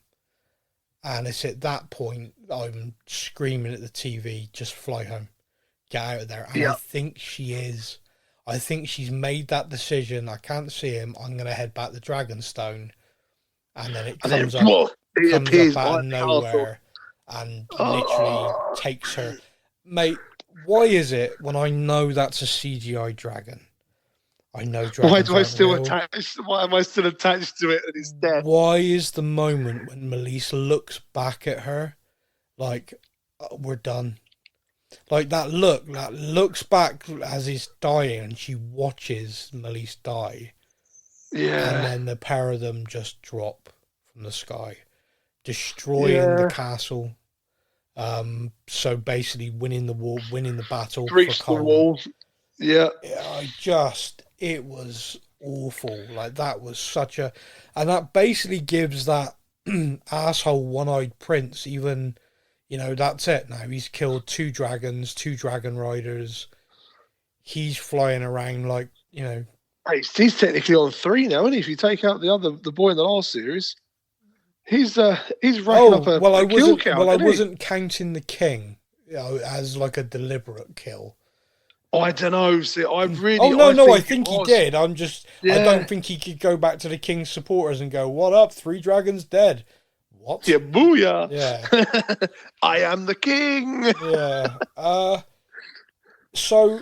S2: And it's at that point I'm screaming at the TV, just fly home. Get out of there. And I think she is. I think she's made that decision. I can't see him. I'm going to head back to Dragonstone. And then it comes up. It comes up out of nowhere and literally takes her. Mate, why is it when I know that's a CGI dragon? I know dragons.
S3: Why am I still attached to it and it's dead?
S2: Why is the moment when Melise looks back at her like, we're done? Like that looks back as he's dying and she watches Melise die. Yeah. And then the pair of them just drop from the sky, destroying the castle. So basically winning the war, winning the battle.
S3: Breach the wall. Yeah.
S2: It was awful. Like, that was such a... And that basically gives that asshole one-eyed prince even... that's it now. He's killed 2 dragons, 2 dragon riders. He's flying around like,
S3: He's technically on 3 now, isn't he? If you take out the boy in the last series, he's racking up a kill count.
S2: Well, I wasn't counting the king, as like a deliberate kill.
S3: I don't know. See, I
S2: think he did. I don't think he could go back to the king's supporters and go, "What up? 3 dragons dead." What?
S3: Yeah, booyah!
S2: Yeah,
S3: I am the king.
S2: Yeah. So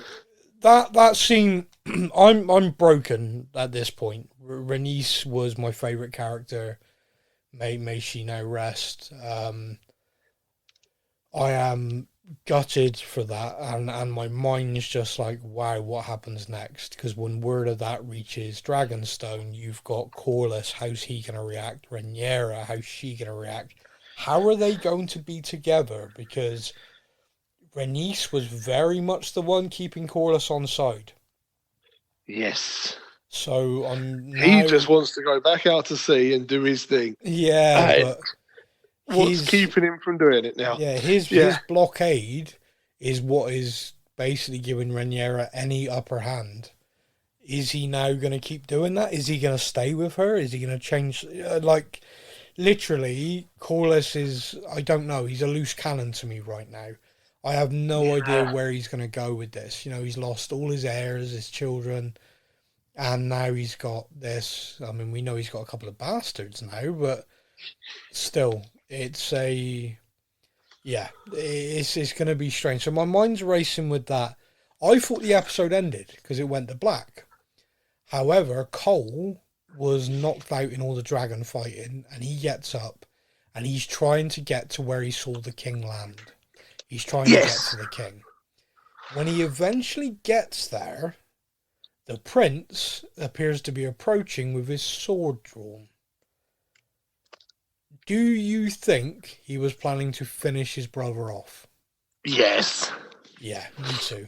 S2: that scene, I'm broken at this point. Rhaenys was my favorite character. May she now rest. I am gutted for that, and my mind's just like, wow, what happens next? Because when word of that reaches Dragonstone, you've got Corlys, how's he going to react? Rhaenyra, how's she going to react? How are they going to be together? Because Rhaenys was very much the one keeping Corlys on side.
S3: Yes.
S2: So
S3: he just wants to go back out to sea and do his thing.
S2: Yeah, but
S3: what's keeping him from doing it now?
S2: Yeah, his blockade is what is basically giving Rhaenyra any upper hand. Is he now going to keep doing that? Is he going to stay with her? Is he going to change? Literally, Corlys is, I don't know, he's a loose cannon to me right now. I have no idea where he's going to go with this. He's lost all his heirs, his children, and now he's got this. I mean, we know he's got a couple of bastards now, but still... It's going to be strange. So my mind's racing with that. I thought the episode ended because it went to black. However, Cole was knocked out in all the dragon fighting, and he gets up and he's trying to get to where he saw the king land. He's trying to get to the king. When he eventually gets there, the prince appears to be approaching with his sword drawn. Do you think he was planning to finish his brother off?
S3: Yes.
S2: Yeah, me too.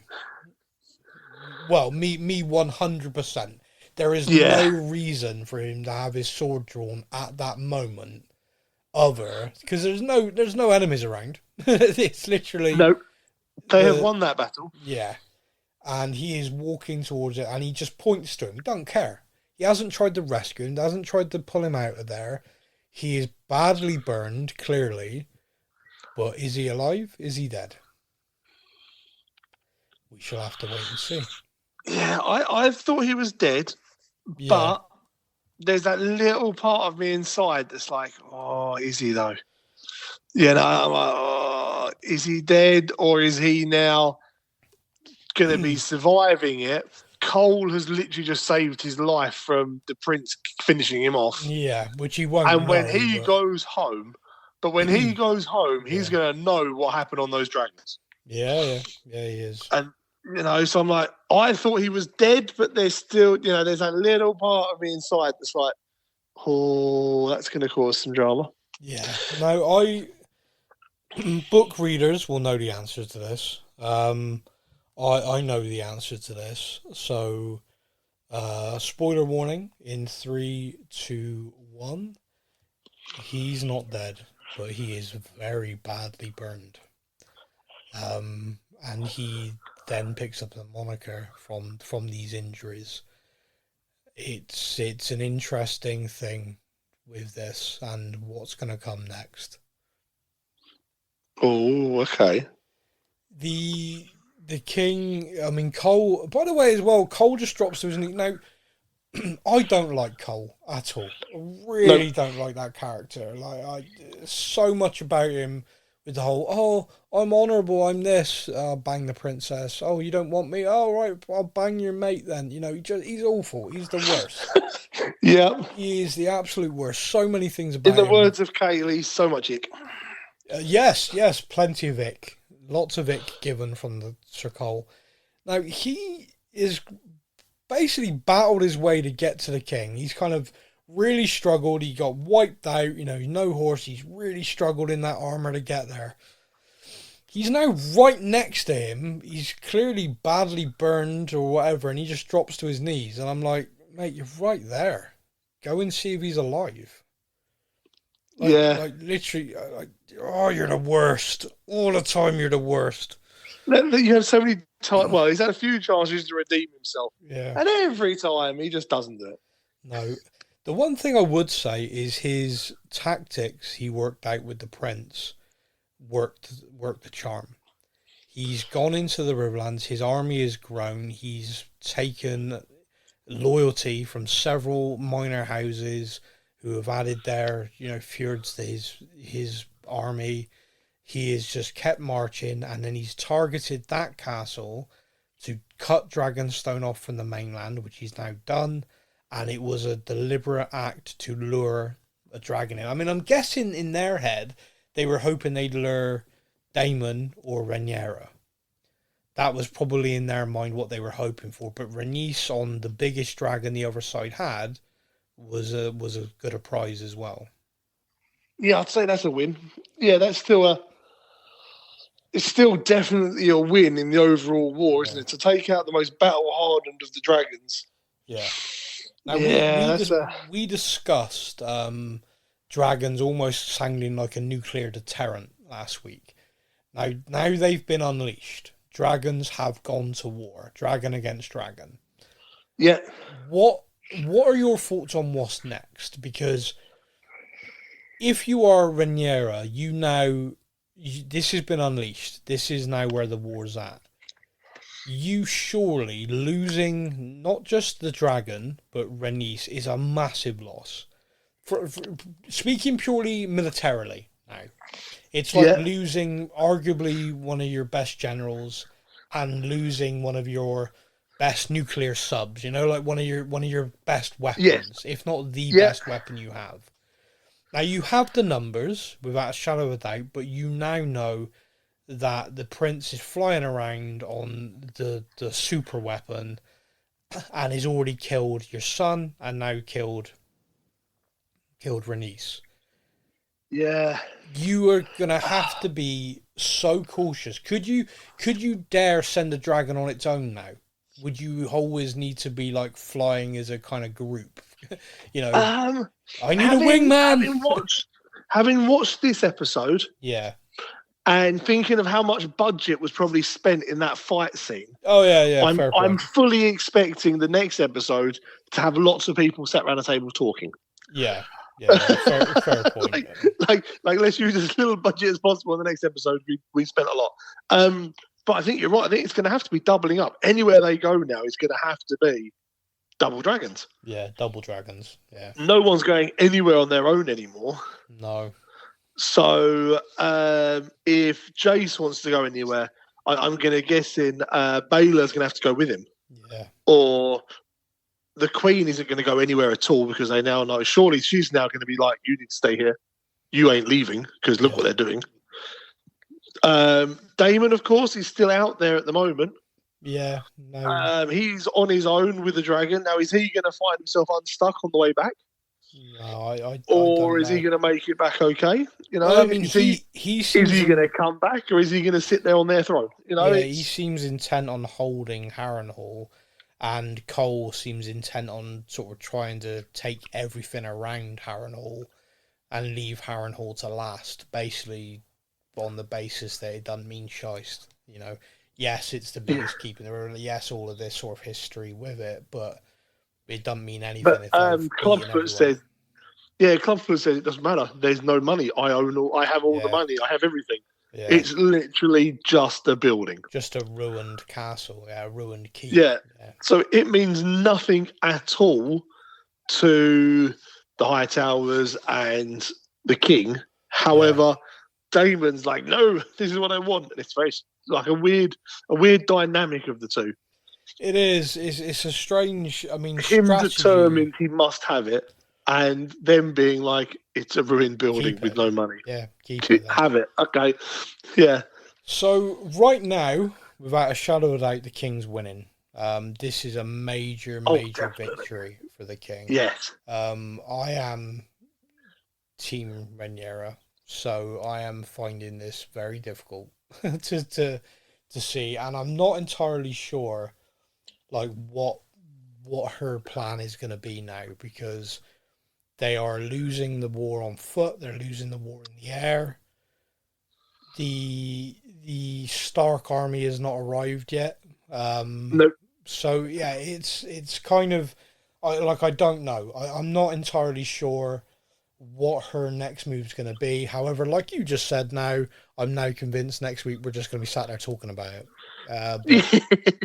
S2: Well, me 100%. There is
S3: Yeah.
S2: no reason for him to have his sword drawn at that moment, because there's no enemies around. It's literally
S3: No, they have won that battle.
S2: Yeah, and he is walking towards it, and he just points to him. He doesn't care. He hasn't tried to rescue him. Hasn't tried to pull him out of there. He is badly burned, clearly. But is he alive? Is he dead? We shall have to wait and see.
S3: Yeah, I thought he was dead,
S2: Yeah.
S3: but there's that little part of me inside that's like, oh, is he though? You know, I'm like, oh, is he dead or is he now going to be surviving it? Cole has literally just saved his life from the prince finishing him off.
S2: Yeah, which he won't.
S3: And when he goes home, he's going to know what happened on those dragons.
S2: Yeah, he is.
S3: And you know, so I'm like, I thought he was dead, but there's still, you know, there's that little part of me inside that's like, oh, that's going to cause some drama.
S2: Yeah. No, book readers will know the answer to this. I know the answer to this. So, spoiler warning in 3, 2, 1. He's not dead, but he is very badly burned. And he then picks up the moniker from these injuries. It's an interesting thing with this and what's going to come next.
S3: Oh, okay.
S2: The king, I mean, Cole, by the way, as well, Cole just drops to his knee. Now, I don't like Cole at all. I really don't like that character. Like, so much about him with the whole, oh, I'm honourable, I'm this, bang the princess. Oh, you don't want me? Oh, right, I'll bang your mate then. You know, he's awful. He's the worst.
S3: Yeah.
S2: He is the absolute worst. So many things about him.
S3: In the words of Kaylee, so much ick.
S2: Yes, plenty of ick. Lots of ick given from the Sir Cole. Now, he is basically battled his way to get to the king. He's kind of really struggled. He got wiped out, you know, no horse. He's really struggled in that armor to get there. He's now right next to him. He's clearly badly burned or whatever, and he just drops to his knees. And I'm like, mate, you're right there. Go and see if he's alive. Like literally, oh, you're the worst. All the time, you're the worst.
S3: You have so many times. Well, he's had a few chances to redeem himself.
S2: Yeah.
S3: And every time, he just doesn't do it.
S2: No. The one thing I would say is his tactics he worked out with the prince worked the charm. He's gone into the Riverlands. His army has grown. He's taken loyalty from several minor houses who have added their, you know, fjords to his army. He has just kept marching, and then he's targeted that castle to cut Dragonstone off from the mainland, which he's now done. And it was a deliberate act to lure a dragon in. I mean, I'm guessing in their head, they were hoping they'd lure Daemon or Rhaenyra. That was probably in their mind what they were hoping for. But Rhaenys on the biggest dragon the other side had was a good a prize as well.
S3: Yeah, I'd say that's a win. Yeah, that's still it's still definitely a win in the overall war, isn't it? To take out the most battle-hardened of the dragons.
S2: Yeah. Now, we discussed dragons almost sounding like a nuclear deterrent last week. Now they've been unleashed. Dragons have gone to war. Dragon against dragon.
S3: Yeah.
S2: What are your thoughts on what's next? Because if you are Rhaenyra, this has been unleashed. This is now where the war's at. You surely losing not just the dragon, but Rhaenys is a massive loss. For speaking purely militarily now, it's like losing arguably one of your best generals and losing one of your best nuclear subs. You know, like one of your best weapons, if not the best weapon you have. Now you have the numbers without a shadow of a doubt, but you now know that the prince is flying around on the super weapon and has already killed your son and now killed Rhaenys.
S3: Yeah.
S2: You are gonna have to be so cautious. Could you dare send a dragon on its own now? Would you always need to be like flying as a kind of group? You know,
S3: Um,
S2: I need a
S3: having
S2: wingman.
S3: having watched this episode
S2: Yeah.
S3: and thinking of how much budget was probably spent in that fight scene,
S2: Oh yeah.
S3: I'm
S2: Fair
S3: I'm
S2: point.
S3: fully expecting the next episode to have lots of people sat around a table talking.
S2: Yeah. No, fair point.
S3: like let's use as little budget as possible in the next episode. We spent a lot. But I think you're right. I think it's going to have to be doubling up. Anywhere they go now is going to have to be double dragons.
S2: Yeah, double dragons. Yeah.
S3: No one's going anywhere on their own anymore.
S2: No.
S3: So if Jace wants to go anywhere, I'm going to guess Baylor's going to have to go with him.
S2: Yeah.
S3: Or the Queen isn't going to go anywhere at all because they now know. Surely she's now going to be like, you need to stay here. You ain't leaving because look what they're doing. Damon, of course, is still out there at the moment.
S2: Yeah. No.
S3: He's on his own with the dragon. Now, is he going to find himself unstuck on the way back?
S2: No,
S3: or
S2: don't
S3: is
S2: know.
S3: he going to make it back okay? You know,
S2: Well, I mean,
S3: is
S2: he
S3: is
S2: seems
S3: he going to come back or is he going to sit there on their throne? You know,
S2: yeah, he seems intent on holding Harrenhal, and Cole seems intent on sort of trying to take everything around Harrenhal and leave Harrenhal to last, basically on the basis that it doesn't mean shiest. You know, yes, it's the biggest keep in the world. Yes, all of this sort of history with it, but it doesn't mean anything.
S3: But
S2: if they've beaten
S3: Clubfoot
S2: everyone.
S3: says, yeah, Clubfoot says it doesn't matter. There's no money. I have all the money. I have everything.
S2: Yeah.
S3: It's literally just a building.
S2: Just a ruined castle, a ruined keep.
S3: Yeah. So it means nothing at all to the High Towers and the King. However, Damon's like, no, this is what I want. And it's very like a weird dynamic of the two.
S2: It is. It's a strange. I mean,
S3: him
S2: strategy.
S3: determined he must have it, and them being like, it's a ruined building with no money.
S2: Yeah, keep it.
S3: Have it. Okay. Yeah.
S2: So right now, without a shadow of a doubt, the King's winning. This is a major victory for the King.
S3: Yes.
S2: I am Team Rhaenyra, so I am finding this very difficult to see, and I'm not entirely sure, like what her plan is going to be now, because they are losing the war on foot, they're losing the war in the air. The Stark army has not arrived yet.
S3: Nope.
S2: So yeah, it's kind of I don't know. I'm not entirely sure what her next move's going to be. However, like you just said, now I'm now convinced next week we're just going to be sat there talking about it.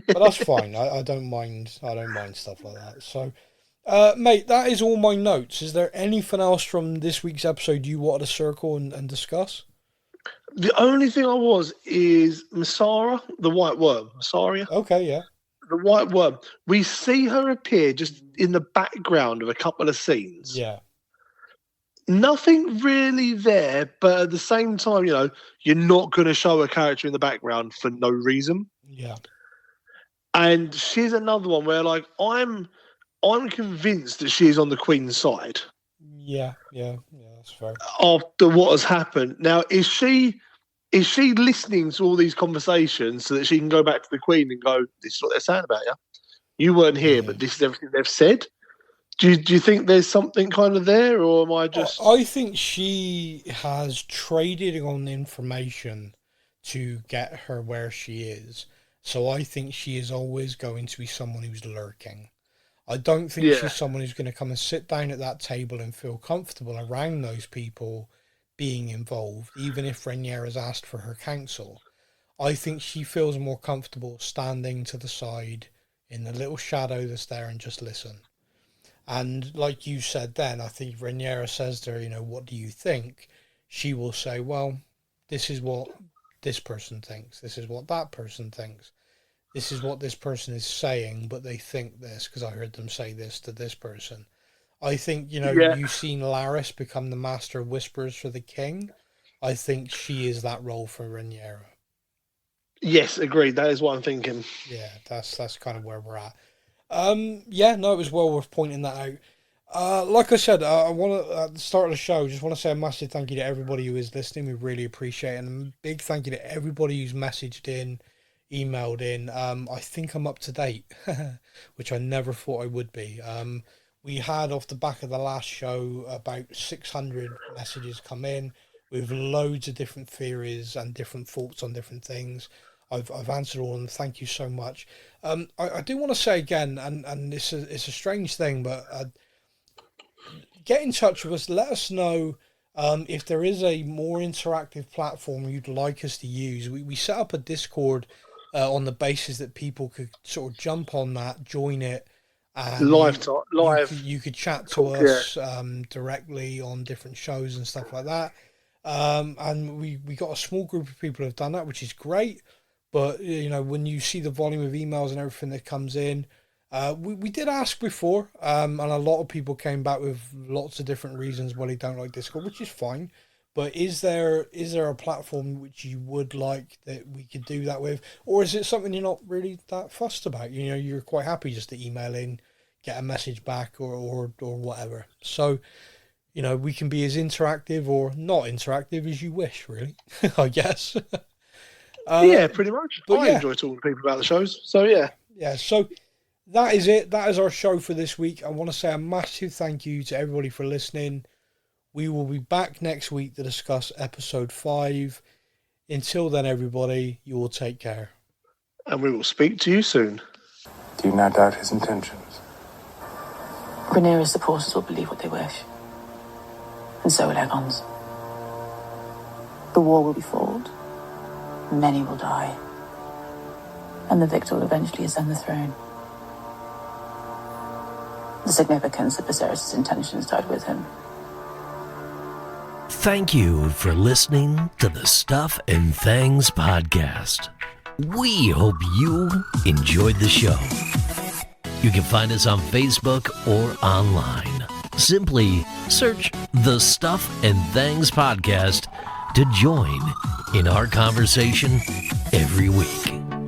S2: But that's fine. I don't mind. I don't mind stuff like that. So, mate, that is all my notes. Is there anything else from this week's episode you wanted to circle and discuss?
S3: The only thing is Masara, the White Worm. Masaria.
S2: Okay, yeah.
S3: The White Worm. We see her appear just in the background of a couple of scenes.
S2: Yeah.
S3: Nothing really there, but at the same time, you know, you're not going to show a character in the background for no reason.
S2: Yeah.
S3: And she's another one where, like, I'm convinced that she's on the Queen's side.
S2: Yeah, that's fair.
S3: After what has happened. Now, is she listening to all these conversations so that she can go back to the Queen and go, this is what they're saying about you? You weren't here, but this is everything they've said? Do you think there's something kind of there, or am I just...
S2: I think she has traded on information to get her where she is. So I think she is always going to be someone who's lurking. I don't think she's someone who's going to come and sit down at that table and feel comfortable around those people being involved, even if Rhaenyra has asked for her counsel. I think she feels more comfortable standing to the side in the little shadow that's there and just listen. And like you said then, I think Rhaenyra says to her, you know, what do you think? She will say, well, this is what this person thinks. This is what that person thinks. This is what this person is saying, but they think this because I heard them say this to this person. I think, you know, you've seen Laris become the master of whispers for the King. I think she is that role for Rhaenyra.
S3: Yes, agreed. That is what I'm thinking.
S2: Yeah, that's kind of where we're at. It was well worth pointing that Like I said, I want to at the start of the show. Just want to say a massive thank you to everybody who is listening. We really appreciate it, and a big thank you to everybody who's messaged in, emailed in. I think I'm up to date, which I never thought I would be. We had off the back of the last show about 600 messages come in with loads of different theories and different thoughts on different things. I've answered all of them. Thank you so much. I do want to say again, and it's a strange thing, but get in touch with us. Let us know if there is a more interactive platform you'd like us to use. We set up a Discord on the basis that people could sort of jump on that, join it, and you could chat to us directly on different shows and stuff like that. And we got a small group of people who have done that, which is great. But when you see the volume of emails and everything that comes in, we did ask before, and a lot of people came back with lots of different reasons why they don't like Discord, which is fine. But is there a platform which you would like that we could do that with, or is it something you're not really that fussed about? You're quite happy just to email in, get a message back, or whatever. So, we can be as interactive or not interactive as you wish, really. I guess.
S3: Yeah, pretty much. But I enjoy talking to people about the shows. So yeah.
S2: Yeah. So that is it. That is our show for this week. I want to say a massive thank you to everybody for listening. We will be back next week to discuss episode 5. Until then, everybody, you will take care.
S3: And we will speak to you soon.
S4: Do you not doubt his intentions?
S5: Rhaenyra's supporters will believe what they wish. And so will Aegon's. The war will be fought. Many will die. And the victor will eventually ascend the throne. The significance of Viserys' intentions died with him.
S1: Thank you for listening to the Stuff and Things podcast. We hope you enjoyed the show. You can find us on Facebook or online. Simply search the Stuff and Things podcast to join in our conversation every week.